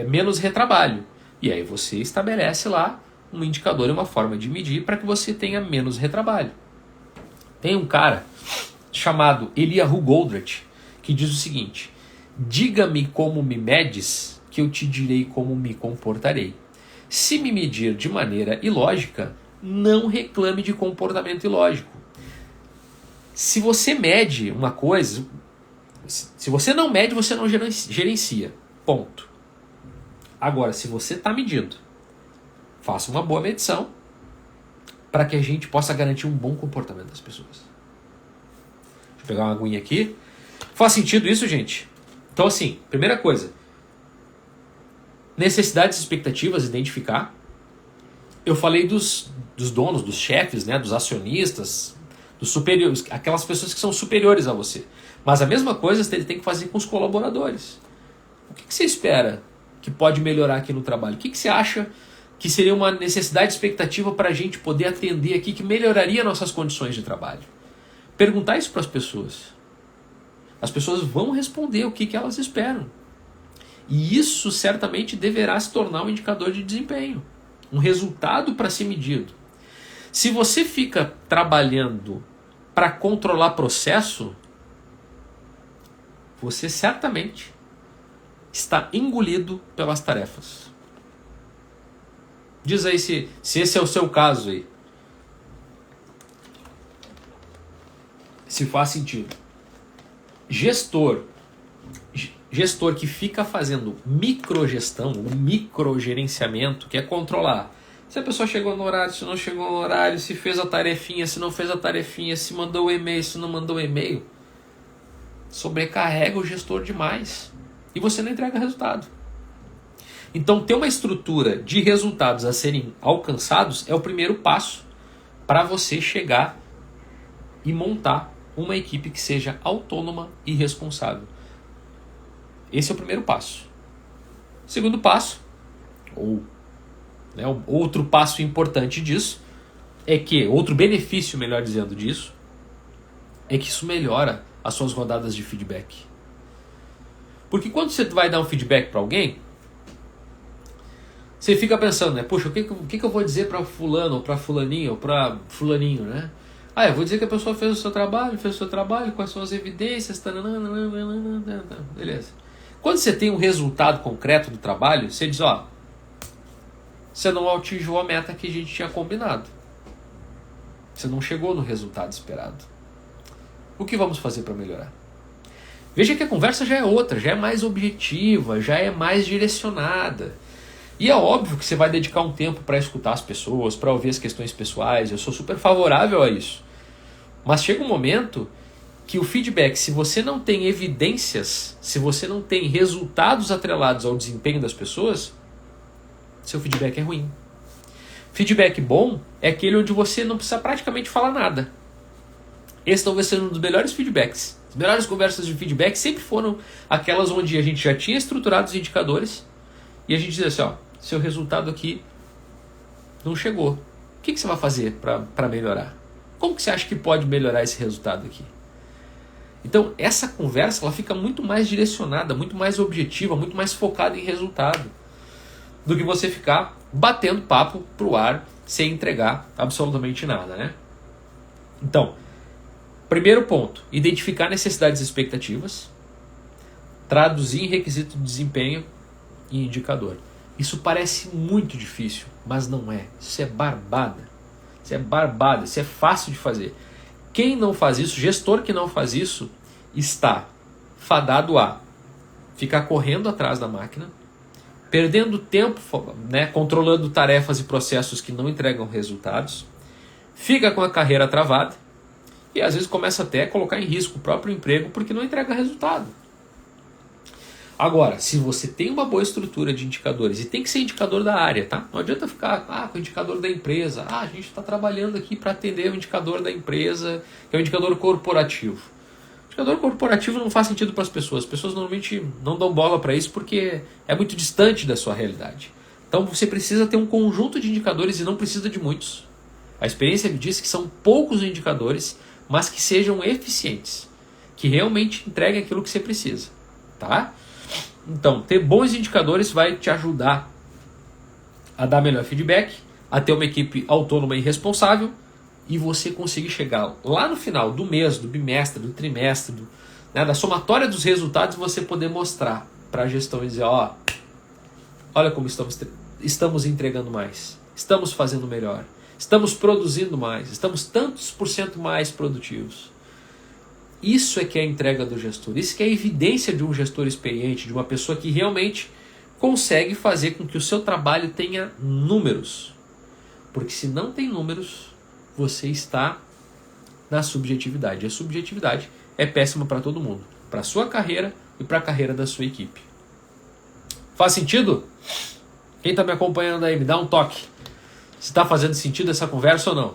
S1: menos retrabalho. E aí você estabelece lá um indicador e uma forma de medir para que você tenha menos retrabalho. Tem um cara chamado Eliyahu Goldratt que diz o seguinte: diga-me como me medes, que eu te direi como me comportarei. Se me medir de maneira ilógica, não reclame de comportamento ilógico. Se você mede uma coisa, se você não mede, você não gerencia. Ponto. Agora, se você está medindo, faça uma boa medição para que a gente possa garantir um bom comportamento das pessoas. Deixa eu pegar uma aguinha aqui. Faz sentido isso, gente? Então, assim, primeira coisa, necessidades e expectativas, identificar. Eu falei dos donos, dos chefes, né, dos acionistas, dos superiores, aquelas pessoas que são superiores a você. Mas a mesma coisa você tem que fazer com os colaboradores. O que você espera que pode melhorar aqui no trabalho? O que você acha que seria uma necessidade e expectativa para a gente poder atender aqui, que melhoraria nossas condições de trabalho? Perguntar isso para as pessoas. As pessoas vão responder o que elas esperam. E isso certamente deverá se tornar um indicador de desempenho, um resultado para ser medido. Se você fica trabalhando para controlar processo, você certamente está engolido pelas tarefas. Diz aí se esse é o seu caso aí. Se faz sentido. Gestor gestor que fica fazendo microgestão, o microgerenciamento, que é controlar se a pessoa chegou no horário, se não chegou no horário, se fez a tarefinha, se não fez a tarefinha, se mandou o e-mail, se não mandou o e-mail, sobrecarrega o gestor demais e você não entrega resultado. Então, ter uma estrutura de resultados a serem alcançados é o primeiro passo para você chegar e montar uma equipe que seja autônoma e responsável. Esse é o primeiro passo. Segundo passo, outro passo importante disso, é que, outro benefício, melhor dizendo, disso, é que isso melhora as suas rodadas de feedback. Porque quando você vai dar um feedback para alguém, você fica pensando, né? Poxa, o que eu vou dizer para fulano, ou para fulaninho, ou para fulaninho, né? Ah, eu vou dizer que a pessoa fez o seu trabalho, quais são as evidências, beleza. Quando você tem um resultado concreto do trabalho, você diz, ó, você não atingiu a meta que a gente tinha combinado. Você não chegou no resultado esperado. O que vamos fazer para melhorar? Veja que a conversa já é outra, já é mais objetiva, já é mais direcionada. E é óbvio que você vai dedicar um tempo para escutar as pessoas, para ouvir as questões pessoais, eu sou super favorável a isso. Mas chega um momento que o feedback, se você não tem evidências, se você não tem resultados atrelados ao desempenho das pessoas, seu feedback é ruim. Feedback bom é aquele onde você não precisa praticamente falar nada. Esse talvez seja um dos melhores feedbacks. As melhores conversas de feedback sempre foram aquelas onde a gente já tinha estruturado os indicadores e a gente dizia assim, ó, seu resultado aqui não chegou. O que você vai fazer para melhorar? Como que você acha que pode melhorar esse resultado aqui? Então, essa conversa ela fica muito mais direcionada, muito mais objetiva, muito mais focada em resultado, do que você ficar batendo papo pro ar sem entregar absolutamente nada, né? Então, primeiro ponto, identificar necessidades e expectativas, traduzir em requisito de desempenho e indicador. Isso parece muito difícil, mas não é. Isso é barbada. Isso é barbada, isso é fácil de fazer. Quem não faz isso, gestor que não faz isso, está fadado a ficar correndo atrás da máquina, perdendo tempo, né, controlando tarefas e processos que não entregam resultados, fica com a carreira travada e às vezes começa até a colocar em risco o próprio emprego porque não entrega resultado. Agora, se você tem uma boa estrutura de indicadores, e tem que ser indicador da área, tá? Não adianta ficar com o indicador da empresa. A gente está trabalhando aqui para atender o indicador da empresa, que é o indicador corporativo. O indicador corporativo não faz sentido para as pessoas. As pessoas normalmente não dão bola para isso porque é muito distante da sua realidade. Então você precisa ter um conjunto de indicadores e não precisa de muitos. A experiência me diz que são poucos indicadores, mas que sejam eficientes, que realmente entreguem aquilo que você precisa, tá? Então, ter bons indicadores vai te ajudar a dar melhor feedback, a ter uma equipe autônoma e responsável, e você conseguir chegar lá no final do mês, do bimestre, do trimestre, da somatória dos resultados, você poder mostrar para a gestão e dizer, ó, olha como estamos entregando mais, estamos fazendo melhor, estamos produzindo mais, estamos tantos por cento mais produtivos. Isso é que é a entrega do gestor, isso que é a evidência de um gestor experiente, de uma pessoa que realmente consegue fazer com que o seu trabalho tenha números. Porque se não tem números, você está na subjetividade. E a subjetividade é péssima para todo mundo, para a sua carreira e para a carreira da sua equipe. Faz sentido? Quem está me acompanhando aí, me dá um toque. Se está fazendo sentido essa conversa ou não.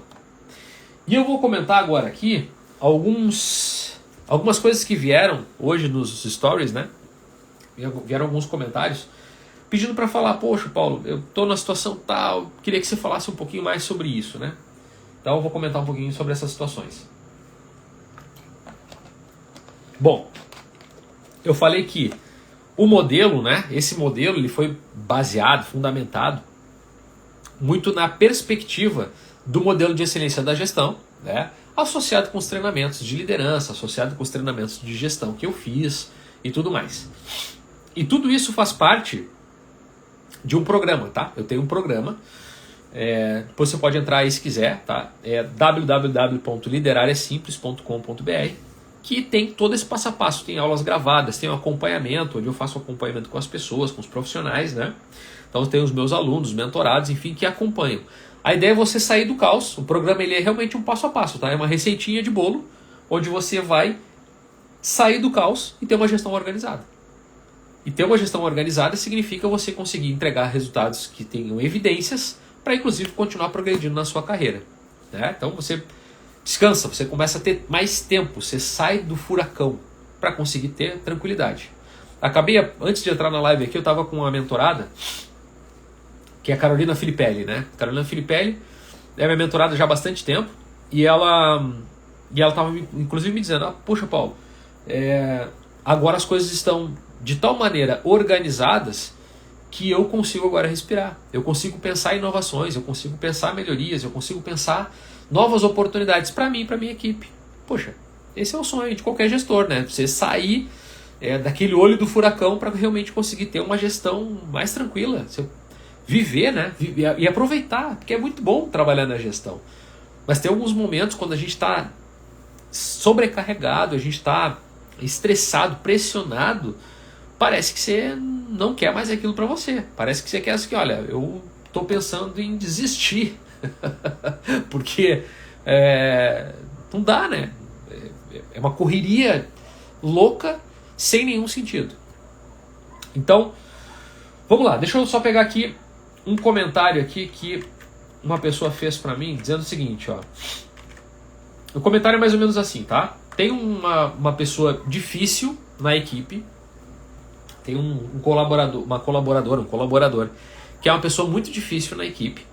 S1: E eu vou comentar agora aqui algumas coisas que vieram hoje nos stories, né? Vieram alguns comentários pedindo para falar, poxa, Paulo, eu estou numa situação tal, queria que você falasse um pouquinho mais sobre isso, né? Então eu vou comentar um pouquinho sobre essas situações. Bom, eu falei que o modelo, né? Esse modelo ele foi baseado, fundamentado muito na perspectiva do modelo de excelência da gestão, né? Associado com os treinamentos de liderança, associado com os treinamentos de gestão que eu fiz e tudo mais. E tudo isso faz parte de um programa, tá? Eu tenho um programa, depois você pode entrar aí se quiser, tá? É www.lideraresimples.com.br. que tem todo esse passo a passo, tem aulas gravadas, tem um acompanhamento, onde eu faço acompanhamento com as pessoas, com os profissionais, né? Então tem os meus alunos, mentorados, enfim, que acompanham. A ideia é você sair do caos. O programa ele é realmente um passo a passo, tá? É uma receitinha de bolo, onde você vai sair do caos e ter uma gestão organizada. E ter uma gestão organizada significa você conseguir entregar resultados que tenham evidências para, inclusive, continuar progredindo na sua carreira, né? Então você descansa, você começa a ter mais tempo, você sai do furacão para conseguir ter tranquilidade. Acabei, antes de entrar na live aqui, eu estava com uma mentorada, que é a Carolina Filippelli, né? Carolina Filippelli é minha mentorada já há bastante tempo, e ela estava, inclusive, me dizendo, poxa, Paulo, agora as coisas estão de tal maneira organizadas que eu consigo agora respirar. Eu consigo pensar em inovações, eu consigo pensar melhorias, eu consigo pensar novas oportunidades para mim e para minha equipe. Poxa, esse é o sonho de qualquer gestor, né? Você sair daquele olho do furacão para realmente conseguir ter uma gestão mais tranquila. Você viver, né? E aproveitar, porque é muito bom trabalhar na gestão. Mas tem alguns momentos quando a gente está sobrecarregado, a gente está estressado, pressionado, parece que você não quer mais aquilo para você. Parece que você quer assim, olha, eu estou pensando em desistir. Porque não dá, né? É uma correria louca sem nenhum sentido. Então, vamos lá. Deixa eu só pegar aqui um comentário aqui que uma pessoa fez para mim, dizendo o seguinte, ó. O comentário é mais ou menos assim, tá? Tem uma pessoa difícil na equipe, tem um colaborador, um colaborador, que é uma pessoa muito difícil na equipe.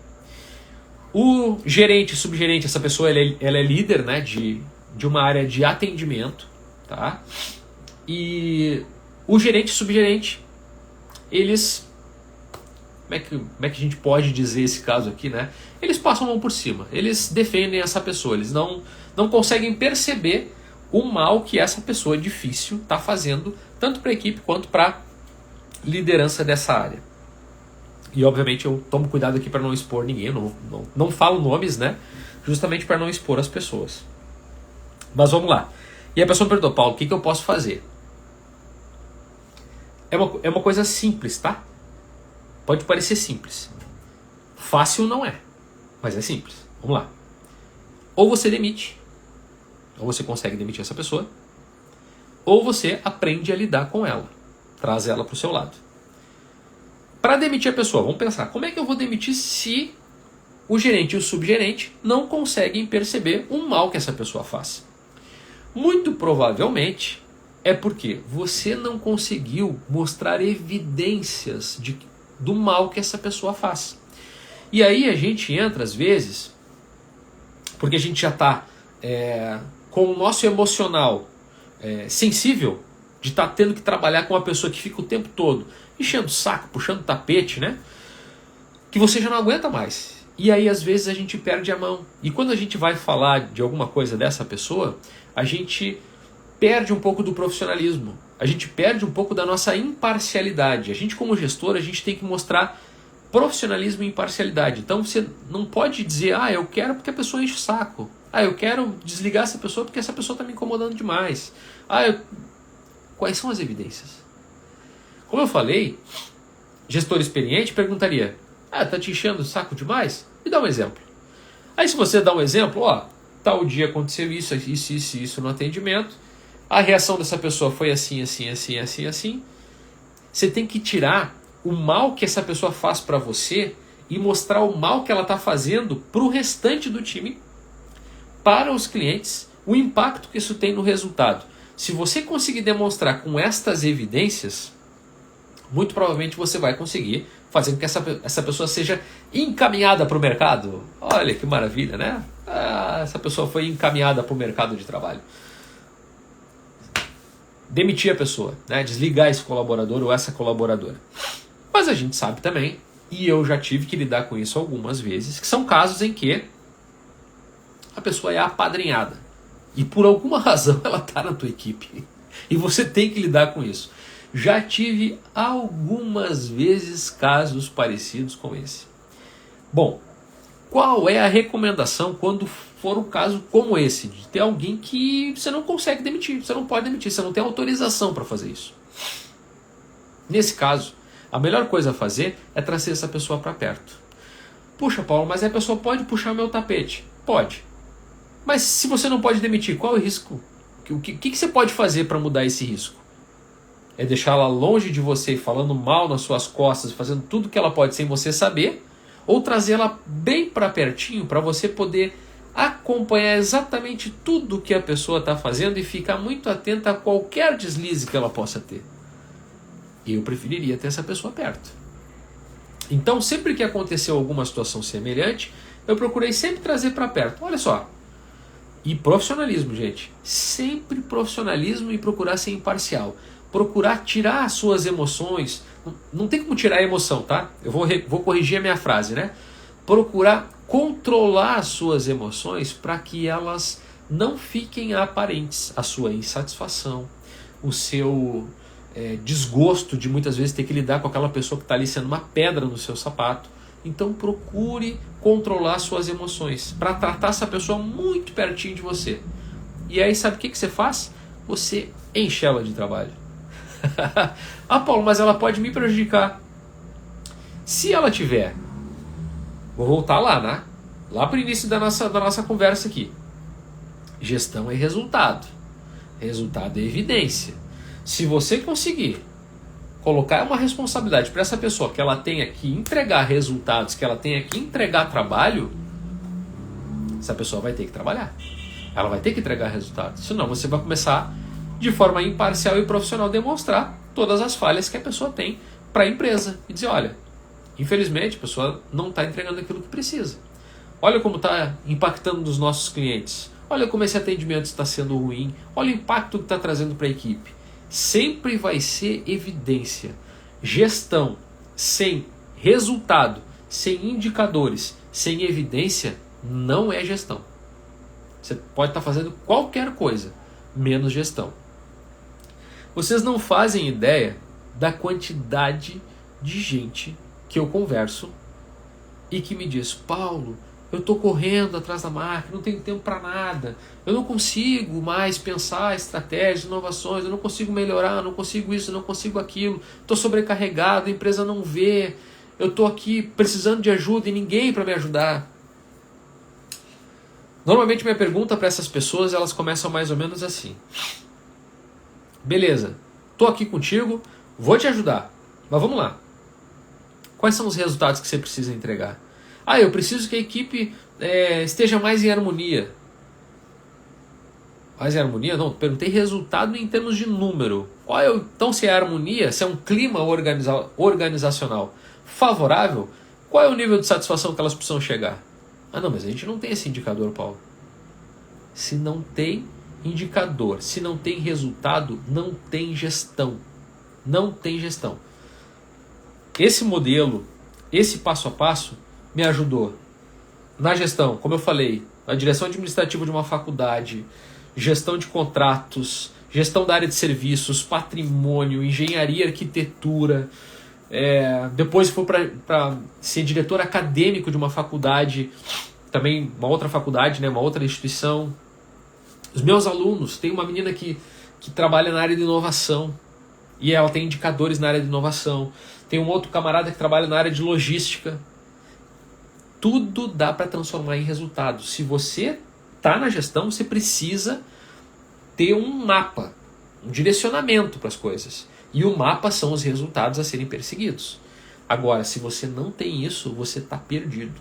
S1: O gerente, subgerente, essa pessoa ela é líder, né, de uma área de atendimento, tá? E o gerente e subgerente, eles, como é que a gente pode dizer esse caso aqui, né? Eles passam a mão por cima, eles defendem essa pessoa, eles não conseguem perceber o mal que essa pessoa difícil está fazendo, tanto para a equipe quanto para a liderança dessa área. E obviamente eu tomo cuidado aqui para não expor ninguém, não falo nomes, né? Justamente para não expor as pessoas. Mas vamos lá. E a pessoa perguntou, Paulo, o que eu posso fazer? É uma coisa simples, tá? Pode parecer simples. Fácil não é, mas é simples. Vamos lá. Ou você demite, ou você consegue demitir essa pessoa, ou você aprende a lidar com ela, traz ela para o seu lado. Para demitir a pessoa, vamos pensar, como é que eu vou demitir se o gerente e o subgerente não conseguem perceber o mal que essa pessoa faz? Muito provavelmente é porque você não conseguiu mostrar evidências do mal que essa pessoa faz. E aí a gente entra às vezes, porque a gente já está com o nosso emocional sensível, de estar tendo que trabalhar com uma pessoa que fica o tempo todo enchendo o saco, puxando o tapete, né? Que você já não aguenta mais. E aí às vezes a gente perde a mão. E quando a gente vai falar de alguma coisa dessa pessoa, a gente perde um pouco do profissionalismo. A gente perde um pouco da nossa imparcialidade. A gente como gestor, a gente tem que mostrar profissionalismo e imparcialidade. Então você não pode dizer, eu quero porque a pessoa enche o saco. Eu quero desligar essa pessoa porque essa pessoa está me incomodando demais. Quais são as evidências? Como eu falei, gestor experiente perguntaria, tá te enchendo o saco demais? Me dá um exemplo. Aí se você dá um exemplo, tal dia aconteceu isso no atendimento, a reação dessa pessoa foi assim. Você tem que tirar o mal que essa pessoa faz para você e mostrar o mal que ela está fazendo para o restante do time, para os clientes, o impacto que isso tem no resultado. Se você conseguir demonstrar com estas evidências, muito provavelmente você vai conseguir fazer com que essa pessoa seja encaminhada para o mercado. Olha que maravilha, né? Essa pessoa foi encaminhada para o mercado de trabalho. Demitir a pessoa, né? Desligar esse colaborador ou essa colaboradora. Mas a gente sabe também, e eu já tive que lidar com isso algumas vezes, que são casos em que a pessoa é apadrinhada. E por alguma razão ela está na tua equipe. E você tem que lidar com isso. Já tive algumas vezes casos parecidos com esse. Bom, qual é a recomendação quando for um caso como esse, de ter alguém que você não consegue demitir, você não pode demitir, você não tem autorização para fazer isso. Nesse caso, a melhor coisa a fazer é trazer essa pessoa para perto. Puxa, Paulo, mas a pessoa pode puxar meu tapete? Pode. Mas se você não pode demitir, qual é o risco? O que você pode fazer para mudar esse risco? É deixá-la longe de você, falando mal nas suas costas, fazendo tudo que ela pode sem você saber, ou trazê-la bem para pertinho para você poder acompanhar exatamente tudo que a pessoa está fazendo e ficar muito atenta a qualquer deslize que ela possa ter. Eu preferiria ter essa pessoa perto. Então, sempre que aconteceu alguma situação semelhante, eu procurei sempre trazer para perto. Olha só. E profissionalismo, gente. Sempre profissionalismo e procurar ser imparcial. Procurar tirar as suas emoções. Não tem como tirar a emoção, tá? Eu vou corrigir a minha frase, né? Procurar controlar as suas emoções para que elas não fiquem aparentes. A sua insatisfação, o seu desgosto de muitas vezes ter que lidar com aquela pessoa que está ali sendo uma pedra no seu sapato. Então procure controlar suas emoções para tratar essa pessoa muito pertinho de você. E aí sabe o que você faz? Você enche ela de trabalho. Ah, Paulo, mas ela pode me prejudicar. Se ela tiver, vou voltar lá, né? Lá para o início da nossa conversa aqui. Gestão é resultado. Resultado é evidência. Se você conseguir colocar uma responsabilidade para essa pessoa que ela tenha que entregar resultados, que ela tenha que entregar trabalho, essa pessoa vai ter que trabalhar. Ela vai ter que entregar resultados. Senão você vai começar, de forma imparcial e profissional, demonstrar todas as falhas que a pessoa tem para a empresa. E dizer, olha, infelizmente a pessoa não está entregando aquilo que precisa. Olha como está impactando nos nossos clientes. Olha como esse atendimento está sendo ruim. Olha o impacto que está trazendo para a equipe. Sempre vai ser evidência. Gestão sem resultado, sem indicadores, sem evidência, não é gestão. Você pode estar fazendo qualquer coisa, menos gestão. Vocês não fazem ideia da quantidade de gente que eu converso e que me diz, Paulo, eu estou correndo atrás da máquina, não tenho tempo para nada, eu não consigo mais pensar estratégias, inovações, eu não consigo melhorar, não consigo isso, não consigo aquilo, estou sobrecarregado, a empresa não vê, eu estou aqui precisando de ajuda e ninguém para me ajudar. Normalmente minha pergunta para essas pessoas, elas começam mais ou menos assim. Beleza, estou aqui contigo, vou te ajudar, mas vamos lá. Quais são os resultados que você precisa entregar? Ah, eu preciso que a equipe esteja mais em harmonia. Mais em harmonia? Não, perguntei resultado em termos de número. Então, se é harmonia, se é um clima organizacional favorável, qual é o nível de satisfação que elas precisam chegar? Ah, não, mas a gente não tem esse indicador, Paulo. Se não tem indicador, se não tem resultado, não tem gestão. Não tem gestão. Esse modelo, esse passo a passo, me ajudou na gestão, como eu falei, na direção administrativa de uma faculdade, gestão de contratos, gestão da área de serviços, patrimônio, engenharia, arquitetura. Depois fui para ser diretor acadêmico de uma faculdade, também uma outra faculdade, né, uma outra instituição. Os meus alunos, tem uma menina que trabalha na área de inovação e ela tem indicadores na área de inovação. Tem um outro camarada que trabalha na área de logística. Tudo dá para transformar em resultado. Se você está na gestão, você precisa ter um mapa, um direcionamento para as coisas. E o mapa são os resultados a serem perseguidos. Agora, se você não tem isso, você está perdido.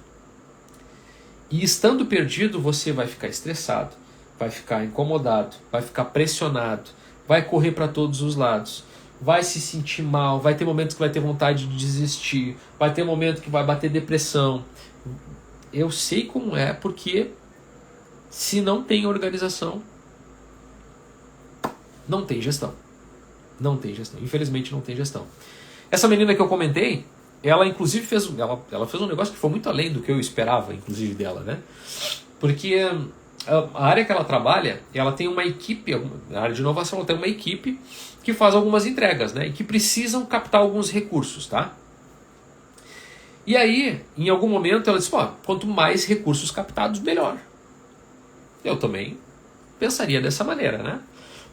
S1: E estando perdido, você vai ficar estressado, vai ficar incomodado, vai ficar pressionado, vai correr para todos os lados, vai se sentir mal, vai ter momentos que vai ter vontade de desistir, vai ter momentos que vai bater depressão. Eu sei como é, porque se não tem organização, não tem gestão. Não tem gestão. Infelizmente não tem gestão. Essa menina que eu comentei, ela inclusive fez um negócio que foi muito além do que eu esperava, inclusive dela, né? Porque a área que ela trabalha, ela tem uma equipe, na área de inovação, ela tem uma equipe que faz algumas entregas, né? E que precisam captar alguns recursos, tá? E aí, em algum momento, ela disse, quanto mais recursos captados, melhor. Eu também pensaria dessa maneira, né?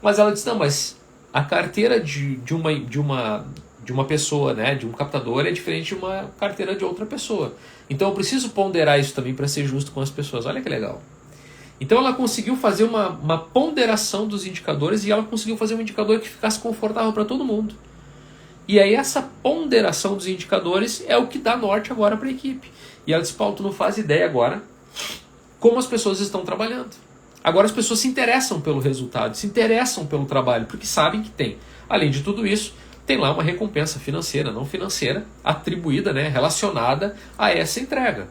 S1: Mas ela disse, não, mas a carteira de uma pessoa, né, de um captador, é diferente de uma carteira de outra pessoa. Então eu preciso ponderar isso também para ser justo com as pessoas. Olha que legal. Então ela conseguiu fazer uma ponderação dos indicadores e ela conseguiu fazer um indicador que ficasse confortável para todo mundo. E aí essa ponderação dos indicadores é o que dá norte agora para a equipe. E ela disse, Paulo, tu não faz ideia agora como as pessoas estão trabalhando. Agora as pessoas se interessam pelo resultado, se interessam pelo trabalho, porque sabem que tem. Além de tudo isso, tem lá uma recompensa financeira, não financeira, atribuída, né, relacionada a essa entrega.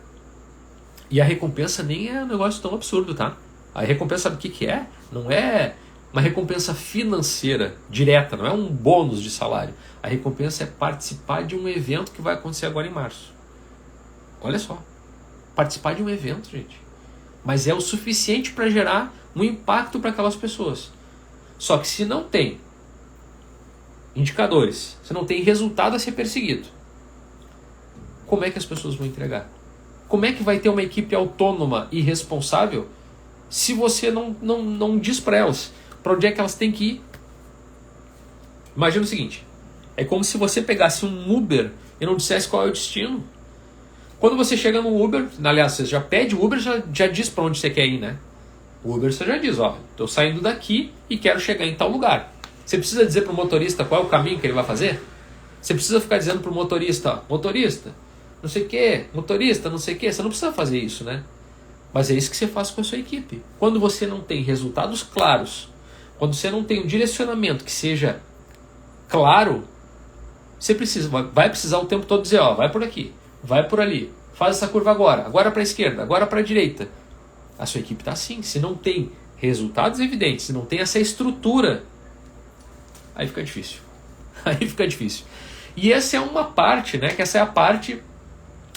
S1: E a recompensa nem é um negócio tão absurdo, tá? A recompensa, sabe o que é? Não é uma recompensa financeira direta, não é um bônus de salário. A recompensa é participar de um evento que vai acontecer agora em março. Olha só, participar de um evento, gente. Mas é o suficiente para gerar um impacto para aquelas pessoas. Só que se não tem indicadores, se não tem resultado a ser perseguido, como é que as pessoas vão entregar? Como é que vai ter uma equipe autônoma e responsável se você não diz para elas para onde é que elas têm que ir? Imagina o seguinte, é como se você pegasse um Uber e não dissesse qual é o destino. Quando você chega no Uber, aliás, você já pede o Uber, já diz para onde você quer ir, né? O Uber você já diz, ó, estou saindo daqui e quero chegar em tal lugar. Você precisa dizer para o motorista qual é o caminho que ele vai fazer? Você precisa ficar dizendo para o motorista, ó, motorista, não sei o que, motorista, não sei o que. Você não precisa fazer isso, né? Mas é isso que você faz com a sua equipe. Quando você não tem resultados claros, quando você não tem um direcionamento que seja claro, você vai precisar o tempo todo dizer, ó, vai por aqui, vai por ali, faz essa curva agora para a esquerda, agora para a direita. A sua equipe está assim. Se não tem resultados evidentes, se não tem essa estrutura, aí fica difícil. Aí fica difícil. E essa é uma parte, né? Que essa é a parte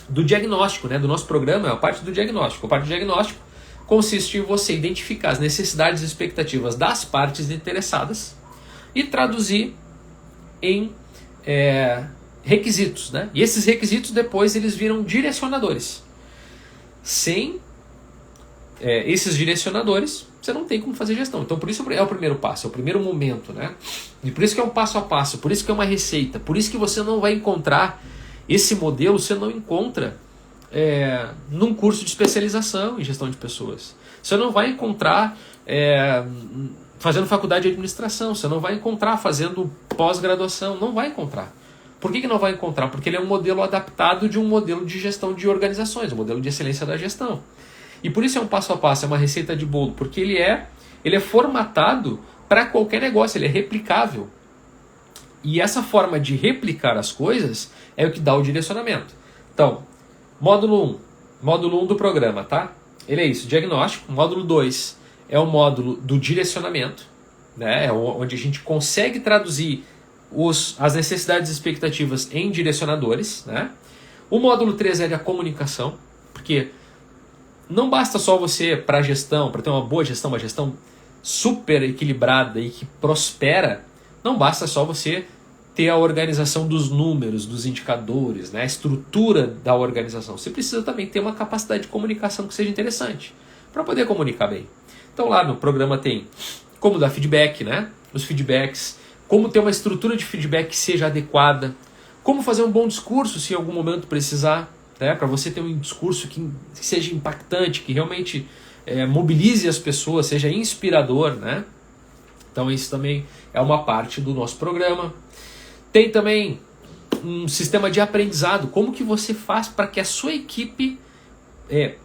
S1: do diagnóstico, né? Do nosso programa, é a parte do diagnóstico. A parte do diagnóstico consiste em você identificar as necessidades e expectativas das partes interessadas e traduzir em requisitos, né? E esses requisitos depois eles viram direcionadores. Sem esses direcionadores, você não tem como fazer gestão. Então por isso é o primeiro passo, é o primeiro momento, né? E por isso que é um passo a passo, por isso que é uma receita, por isso que você não vai encontrar esse modelo, você não encontra num curso de especialização em gestão de pessoas. Você não vai encontrar fazendo faculdade de administração, você não vai encontrar fazendo pós-graduação, não vai encontrar. Por que não vai encontrar? Porque ele é um modelo adaptado de um modelo de gestão de organizações, um modelo de excelência da gestão. E por isso é um passo a passo, é uma receita de bolo, porque ele é formatado para qualquer negócio, ele é replicável. E essa forma de replicar as coisas é o que dá o direcionamento. Então, módulo 1 do programa, tá? Ele é isso, diagnóstico. Módulo 2 é o módulo do direcionamento, né? É onde a gente consegue traduzir as necessidades e expectativas em direcionadores, né? O módulo 3 é a comunicação, porque não basta só você, para gestão, para ter uma boa gestão, uma gestão super equilibrada e que prospera, não basta só você ter a organização dos números, dos indicadores, né, a estrutura da organização. Você precisa também ter uma capacidade de comunicação que seja interessante para poder comunicar bem. Então lá no programa tem como dar feedback, né, os feedbacks, como ter uma estrutura de feedback que seja adequada, como fazer um bom discurso se em algum momento precisar, né, para você ter um discurso que seja impactante, que realmente mobilize as pessoas, seja inspirador, né? Então isso também é uma parte do nosso programa. Tem também um sistema de aprendizado, como que você faz para que a sua equipe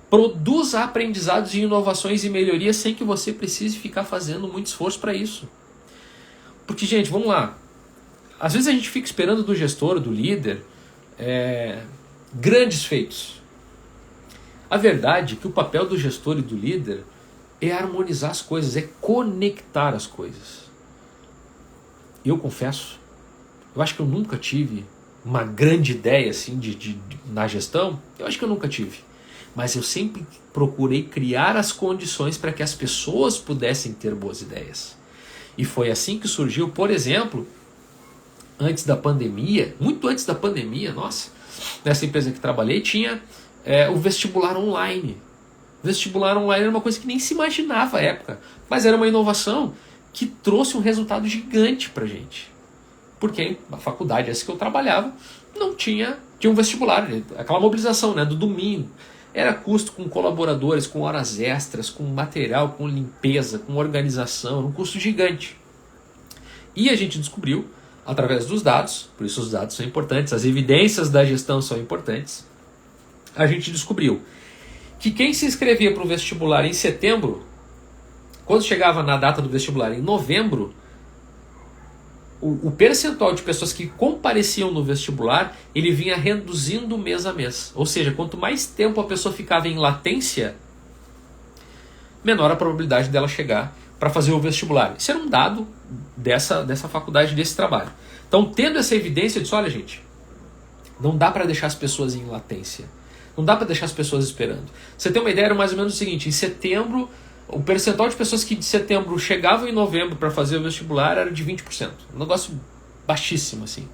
S1: produza aprendizados e inovações e melhorias sem que você precise ficar fazendo muito esforço para isso. Porque, gente, vamos lá, às vezes a gente fica esperando do gestor, do líder, grandes feitos. A verdade é que o papel do gestor e do líder é harmonizar as coisas, é conectar as coisas. Eu confesso, eu acho que eu nunca tive uma grande ideia assim na gestão, eu acho que eu nunca tive. Mas eu sempre procurei criar as condições para que as pessoas pudessem ter boas ideias. E foi assim que surgiu, por exemplo, antes da pandemia, muito antes da pandemia, nossa, nessa empresa que trabalhei tinha o vestibular online. Vestibular online era uma coisa que nem se imaginava à época, mas era uma inovação que trouxe um resultado gigante pra gente. Porque a faculdade, essa que eu trabalhava, não tinha um vestibular, aquela mobilização, né, do domingo. Era custo com colaboradores, com horas extras, com material, com limpeza, com organização, um custo gigante. E a gente descobriu, através dos dados, por isso os dados são importantes, as evidências da gestão são importantes, a gente descobriu que quem se inscrevia para o vestibular em setembro, quando chegava na data do vestibular em novembro, o percentual de pessoas que compareciam no vestibular, ele vinha reduzindo mês a mês. Ou seja, quanto mais tempo a pessoa ficava em latência, menor a probabilidade dela chegar para fazer o vestibular. Isso era um dado dessa faculdade, desse trabalho. Então, tendo essa evidência, eu disse, olha gente, não dá para deixar as pessoas em latência. Não dá para deixar as pessoas esperando. Você tem uma ideia, era mais ou menos o seguinte, em setembro, o percentual de pessoas que de setembro chegavam em novembro para fazer o vestibular era de 20%. Um negócio baixíssimo, assim.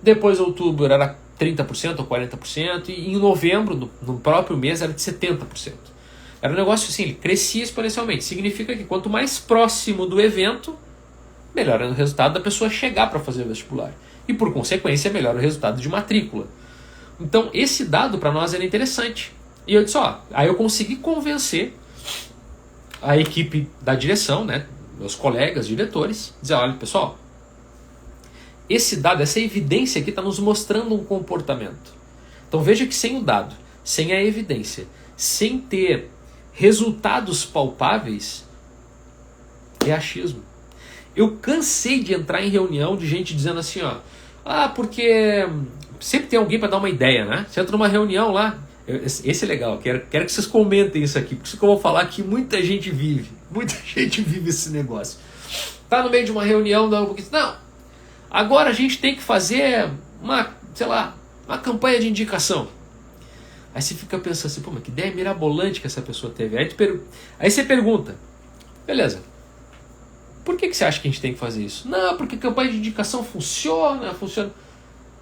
S1: Depois, outubro era 30% ou 40%, e em novembro, no próprio mês, era de 70%. Era um negócio assim, ele crescia exponencialmente. Significa que quanto mais próximo do evento, melhor era o resultado da pessoa chegar para fazer o vestibular. E, por consequência, melhor o resultado de matrícula. Então, esse dado para nós era interessante. E eu disse, aí eu consegui convencer a equipe da direção, né, meus colegas, diretores, dizer, olha pessoal, esse dado, essa evidência aqui está nos mostrando um comportamento. Então veja que sem o dado, sem a evidência, sem ter resultados palpáveis, é achismo. Eu cansei de entrar em reunião de gente dizendo assim, porque sempre tem alguém para dar uma ideia, né? Você entra numa reunião lá, esse é legal, quero que vocês comentem isso aqui, porque isso que eu vou falar aqui, muita gente vive esse negócio. Tá no meio de uma reunião, não, agora a gente tem que fazer uma campanha de indicação. Aí você fica pensando assim, mas que ideia mirabolante que essa pessoa teve. Aí você pergunta, beleza, por que você acha que a gente tem que fazer isso? Não, porque campanha de indicação funciona.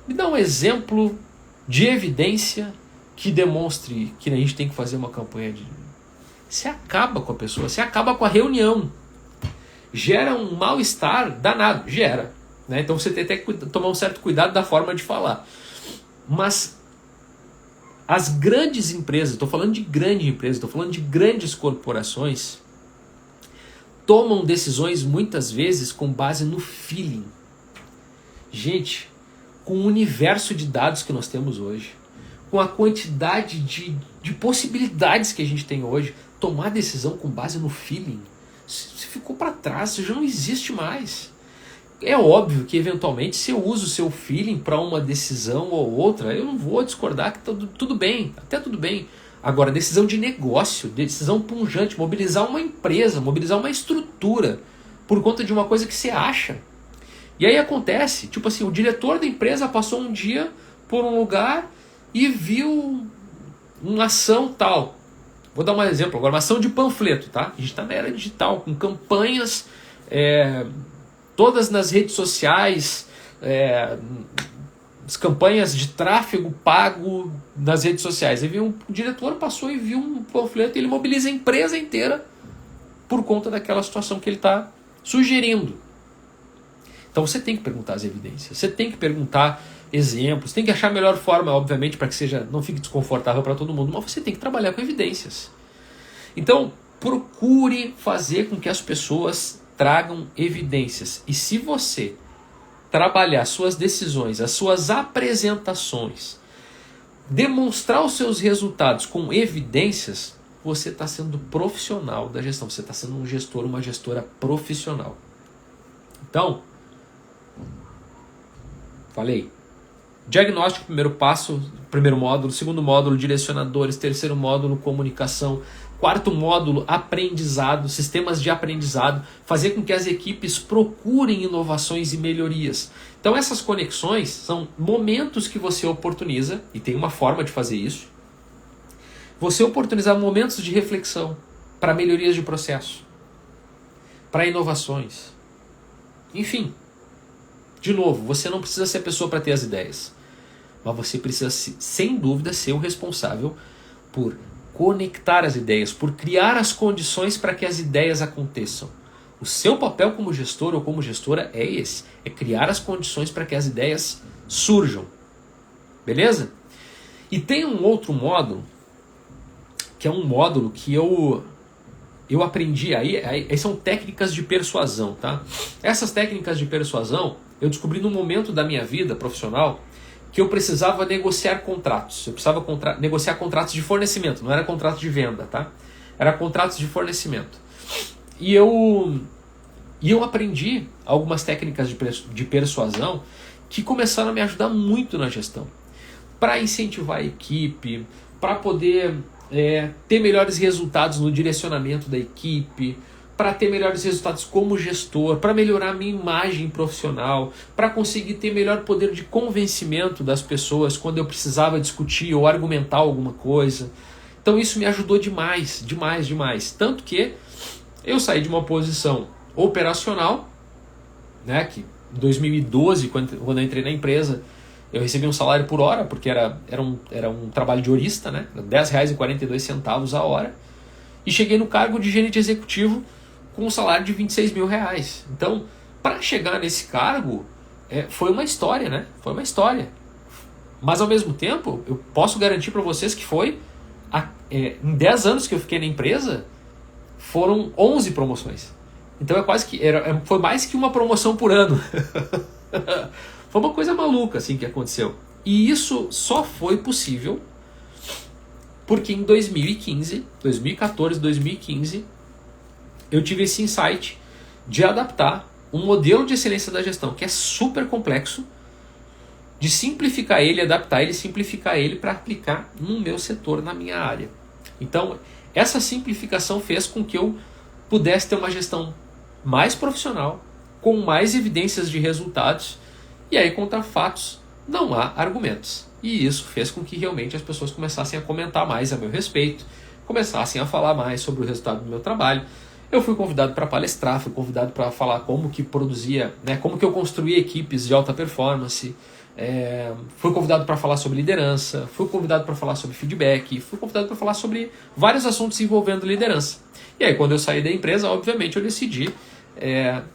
S1: Me dá um exemplo de evidência que demonstre que a gente tem que fazer uma campanha de... Você acaba com a pessoa, você acaba com a reunião. Gera um mal-estar danado, gera. Né? Então você tem até que tomar um certo cuidado da forma de falar. Mas as grandes empresas, estou falando de grandes empresas, estou falando de grandes corporações, tomam decisões muitas vezes com base no feeling. Gente, com o universo de dados que nós temos hoje, com a quantidade de possibilidades que a gente tem hoje, tomar decisão com base no feeling, você ficou para trás, isso já não existe mais. É óbvio que eventualmente se eu uso o seu feeling para uma decisão ou outra, eu não vou discordar que tudo bem, até tudo bem. Agora, decisão de negócio, decisão punjante, mobilizar uma empresa, mobilizar uma estrutura por conta de uma coisa que você acha. E aí acontece, tipo assim, o diretor da empresa passou um dia por um lugar e viu uma ação tal. Vou dar um exemplo agora, uma ação de panfleto, tá? A gente está na era digital, com campanhas todas nas redes sociais, as campanhas de tráfego pago nas redes sociais. Aí o diretor passou e viu um panfleto e ele mobiliza a empresa inteira por conta daquela situação que ele está sugerindo. Então você tem que perguntar as evidências, você tem que perguntar exemplos, tem que achar a melhor forma, obviamente, para que não fique desconfortável para todo mundo, mas você tem que trabalhar com evidências. Então, procure fazer com que as pessoas tragam evidências. E se você trabalhar suas decisões, as suas apresentações, demonstrar os seus resultados com evidências, você está sendo profissional da gestão, você está sendo um gestor, uma gestora profissional. Então, falei, diagnóstico, primeiro passo, primeiro módulo, segundo módulo, direcionadores, terceiro módulo, comunicação, quarto módulo, aprendizado, sistemas de aprendizado, fazer com que as equipes procurem inovações e melhorias. Então essas conexões são momentos que você oportuniza, e tem uma forma de fazer isso, você oportunizar momentos de reflexão para melhorias de processo, para inovações. Enfim, de novo, você não precisa ser a pessoa para ter as ideias, mas você precisa, sem dúvida, ser o responsável por conectar as ideias, por criar as condições para que as ideias aconteçam. O seu papel como gestor ou como gestora é esse, é criar as condições para que as ideias surjam. Beleza? E tem um outro módulo, que é um módulo que eu aprendi aí são técnicas de persuasão, tá? Essas técnicas de persuasão eu descobri num momento da minha vida profissional que eu precisava negociar contratos. Eu precisava negociar contratos de fornecimento, não era contrato de venda, tá? Era contratos de fornecimento. E eu aprendi algumas técnicas de persuasão que começaram a me ajudar muito na gestão. Para incentivar a equipe, para poder ter melhores resultados no direcionamento da equipe, para ter melhores resultados como gestor, para melhorar a minha imagem profissional, para conseguir ter melhor poder de convencimento das pessoas quando eu precisava discutir ou argumentar alguma coisa. Então isso me ajudou demais, demais, demais. Tanto que eu saí de uma posição operacional, né, que em 2012, quando eu entrei na empresa, eu recebi um salário por hora, porque era um trabalho de horista, né, R$10,42 a hora, e cheguei no cargo de gerente executivo com um salário de R$26 mil. Então, para chegar nesse cargo, foi uma história, né? Foi uma história. Mas, ao mesmo tempo, eu posso garantir para vocês que em 10 anos que eu fiquei na empresa, foram 11 promoções. Então, foi mais que uma promoção por ano. Foi uma coisa maluca assim, que aconteceu. E isso só foi possível porque em 2014, 2015, eu tive esse insight de adaptar um modelo de excelência da gestão que é super complexo, de simplificar ele, adaptar ele, simplificar ele para aplicar no meu setor, na minha área. Então, essa simplificação fez com que eu pudesse ter uma gestão mais profissional, com mais evidências de resultados, e aí contra fatos não há argumentos. E isso fez com que realmente as pessoas começassem a comentar mais a meu respeito, começassem a falar mais sobre o resultado do meu trabalho. Eu fui convidado para palestrar, fui convidado para falar como que produzia, né, como que eu construía equipes de alta performance, fui convidado para falar sobre liderança, fui convidado para falar sobre feedback, fui convidado para falar sobre vários assuntos envolvendo liderança. E aí quando eu saí da empresa, obviamente eu decidi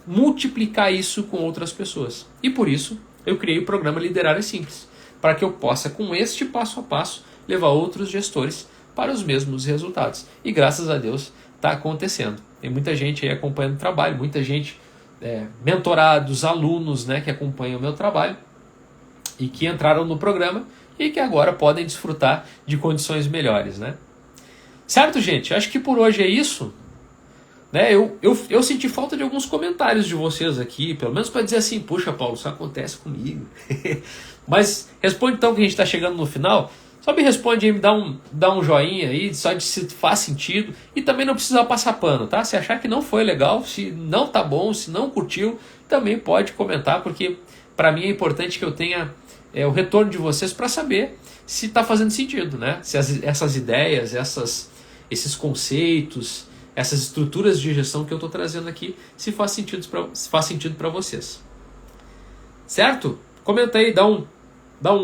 S1: multiplicar isso com outras pessoas. E por isso eu criei o programa Liderar é Simples, para que eu possa, com este passo a passo, levar outros gestores para os mesmos resultados. E graças a Deus está acontecendo. Tem muita gente aí acompanhando o trabalho, muita gente, mentorados, alunos, né, que acompanham o meu trabalho e que entraram no programa e que agora podem desfrutar de condições melhores, né? Certo, gente? Acho que por hoje é isso. Né? Eu senti falta de alguns comentários de vocês aqui, pelo menos para dizer assim, puxa, Paulo, isso acontece comigo. Mas responde então que a gente está chegando no final. Só me responde aí, me dá um joinha aí, só de se faz sentido. E também não precisa passar pano, tá? Se achar que não foi legal, se não tá bom, se não curtiu, também pode comentar, porque para mim é importante que eu tenha o retorno de vocês para saber se está fazendo sentido, né? Se essas ideias, esses conceitos, essas estruturas de gestão que eu estou trazendo aqui, se faz sentido para vocês. Certo? Comenta aí, dá um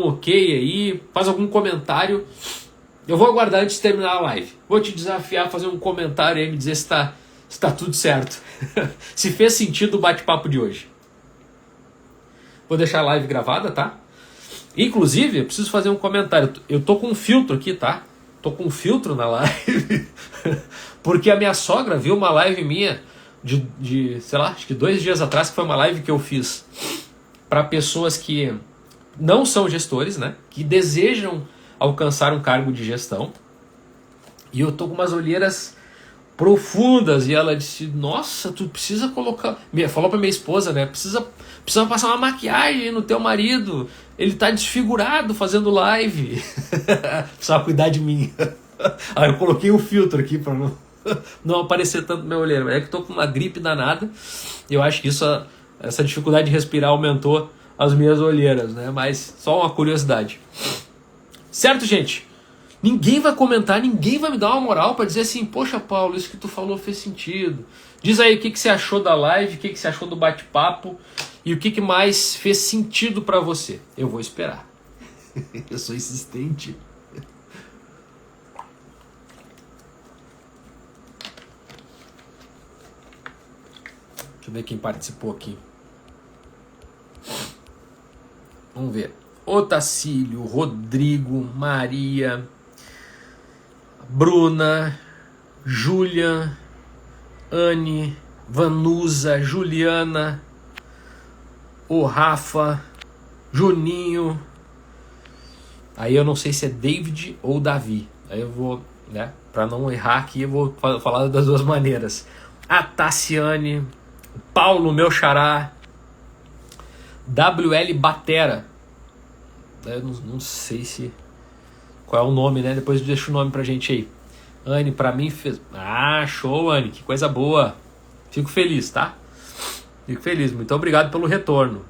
S1: ok aí, faz algum comentário. Eu vou aguardar antes de terminar a live. Vou te desafiar a fazer um comentário aí, me dizer se está tudo certo. Se fez sentido o bate-papo de hoje. Vou deixar a live gravada, tá? Inclusive, eu preciso fazer um comentário. Eu tô com um filtro aqui, tá? Tô com um filtro na live. Porque a minha sogra viu uma live minha de sei lá, acho que 2 dias atrás, que foi uma live que eu fiz para pessoas que não são gestores, né? Que desejam alcançar um cargo de gestão. E eu tô com umas olheiras profundas, e ela disse, nossa, tu precisa colocar... Falou pra minha esposa, né? Precisa passar uma maquiagem no teu marido, ele tá desfigurado fazendo live. Só cuidar de mim. Aí eu coloquei um filtro aqui pra não aparecer tanto minha olheira. Mas é que eu tô com uma gripe danada, e eu acho que essa dificuldade de respirar aumentou as minhas olheiras, né? Mas só uma curiosidade. Certo, gente? Ninguém vai comentar, ninguém vai me dar uma moral para dizer assim, poxa, Paulo, isso que tu falou fez sentido. Diz aí o que você achou da live, o que você achou do bate-papo e o que mais fez sentido para você. Eu vou esperar. Eu sou insistente. Deixa eu ver quem participou aqui. Vamos ver. Otacílio, Rodrigo, Maria, Bruna, Júlia, Anne, Vanusa, Juliana, o Rafa, Juninho. Aí eu não sei se é David ou Davi. Aí eu vou, né, para não errar aqui, eu vou falar das duas maneiras. A Tassiane, Paulo, meu xará, WL Batera. Eu não sei se qual é o nome, né? Depois deixa o nome pra gente aí. Anne, pra mim fez... Ah, show, Anne, que coisa boa. Fico feliz, tá? Fico feliz, muito obrigado pelo retorno.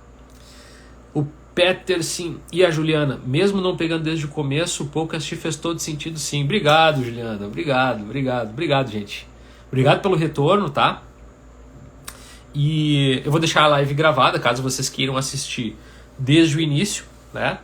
S1: O Peter, sim, e a Juliana, mesmo não pegando desde o começo, o podcast fez todo sentido, sim. Obrigado, Juliana, obrigado, gente. Obrigado pelo retorno, tá? E eu vou deixar a live gravada, caso vocês queiram assistir desde o início, né?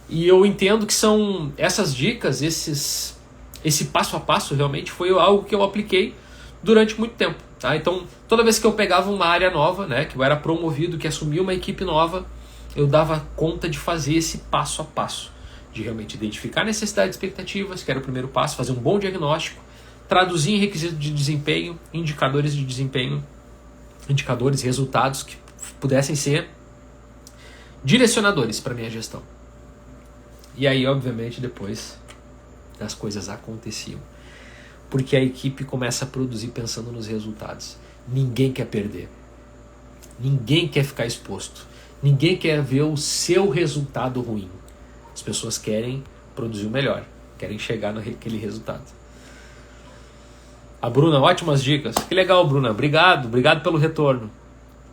S1: E eu entendo que são essas dicas, esse passo a passo realmente foi algo que eu apliquei durante muito tempo, tá? Então, toda vez que eu pegava uma área nova, né, que eu era promovido, que assumia uma equipe nova, eu dava conta de fazer esse passo a passo, de realmente identificar necessidades e expectativas, que era o primeiro passo, fazer um bom diagnóstico, traduzir em requisitos de desempenho, indicadores de desempenho, indicadores, resultados que pudessem ser direcionadores para minha gestão. E aí, obviamente, depois as coisas aconteciam. Porque a equipe começa a produzir pensando nos resultados. Ninguém quer perder. Ninguém quer ficar exposto. Ninguém quer ver o seu resultado ruim. As pessoas querem produzir o melhor. Querem chegar naquele resultado. A Bruna, ótimas dicas. Que legal, Bruna. Obrigado pelo retorno.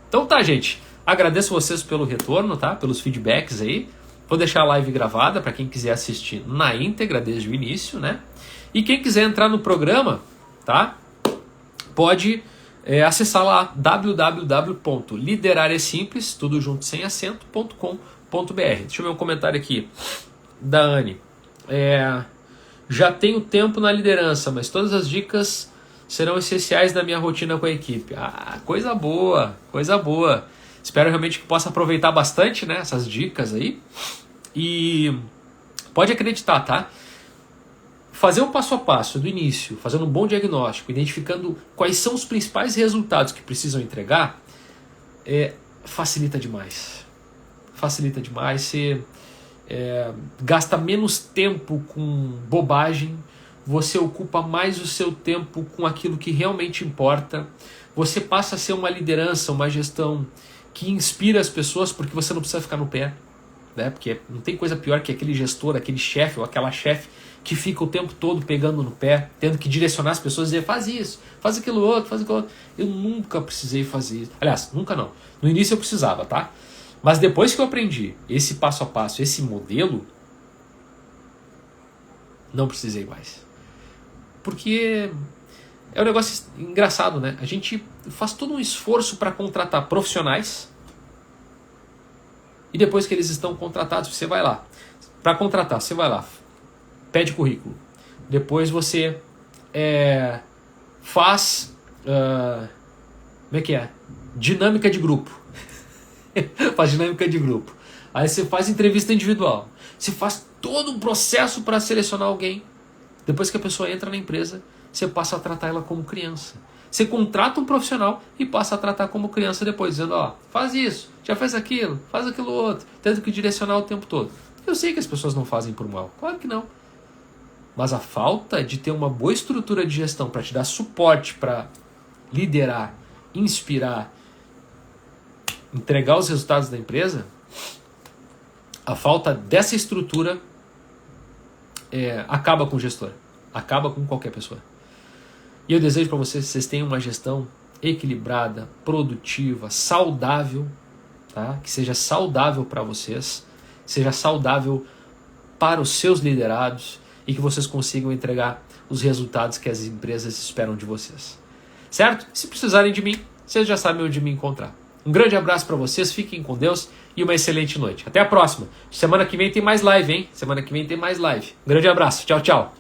S1: Então tá, gente. Agradeço vocês pelo retorno, tá? Pelos feedbacks aí. Vou deixar a live gravada para quem quiser assistir na íntegra desde o início, né? E quem quiser entrar no programa, tá? Pode acessar lá www.lideraresimples, tudo junto sem acento.com.br. Deixa eu ver um comentário aqui da Anne. Já tenho tempo na liderança, mas todas as dicas serão essenciais na minha rotina com a equipe. Ah, coisa boa, coisa boa. Espero realmente que possa aproveitar bastante, né, essas dicas aí. E pode acreditar, tá? Fazer um passo a passo do início, fazendo um bom diagnóstico, identificando quais são os principais resultados que precisam entregar, facilita demais. Facilita demais. Você gasta menos tempo com bobagem, você ocupa mais o seu tempo com aquilo que realmente importa, você passa a ser uma liderança, uma gestão que inspira as pessoas, porque você não precisa ficar no pé, né? Porque não tem coisa pior que aquele gestor, aquele chefe ou aquela chefe que fica o tempo todo pegando no pé, tendo que direcionar as pessoas e dizer, faz isso, faz aquilo outro. Eu nunca precisei fazer isso. Aliás, nunca não. No início eu precisava, tá? Mas depois que eu aprendi esse passo a passo, esse modelo, não precisei mais. Porque é um negócio engraçado, né? A gente faz todo um esforço para contratar profissionais e depois que eles estão contratados, você vai lá. Para contratar, você vai lá, pede currículo. Depois você faz... como é que é? Dinâmica de grupo. Faz dinâmica de grupo. Aí você faz entrevista individual. Você faz todo um processo para selecionar alguém. Depois que a pessoa entra na empresa, você passa a tratar ela como criança. Você contrata um profissional e passa a tratar como criança depois, dizendo, ó, faz isso, já faz aquilo outro, tendo que direcionar o tempo todo. Eu sei que as pessoas não fazem por mal, claro que não. Mas a falta de ter uma boa estrutura de gestão para te dar suporte, para liderar, inspirar, entregar os resultados da empresa, a falta dessa estrutura acaba com o gestor, acaba com qualquer pessoa. E eu desejo para vocês que vocês tenham uma gestão equilibrada, produtiva, saudável, tá? Que seja saudável para vocês, seja saudável para os seus liderados e que vocês consigam entregar os resultados que as empresas esperam de vocês. Certo? Se precisarem de mim, vocês já sabem onde me encontrar. Um grande abraço para vocês, fiquem com Deus e uma excelente noite. Até a próxima. Semana que vem tem mais live, hein? Semana que vem tem mais live. Um grande abraço. Tchau, tchau.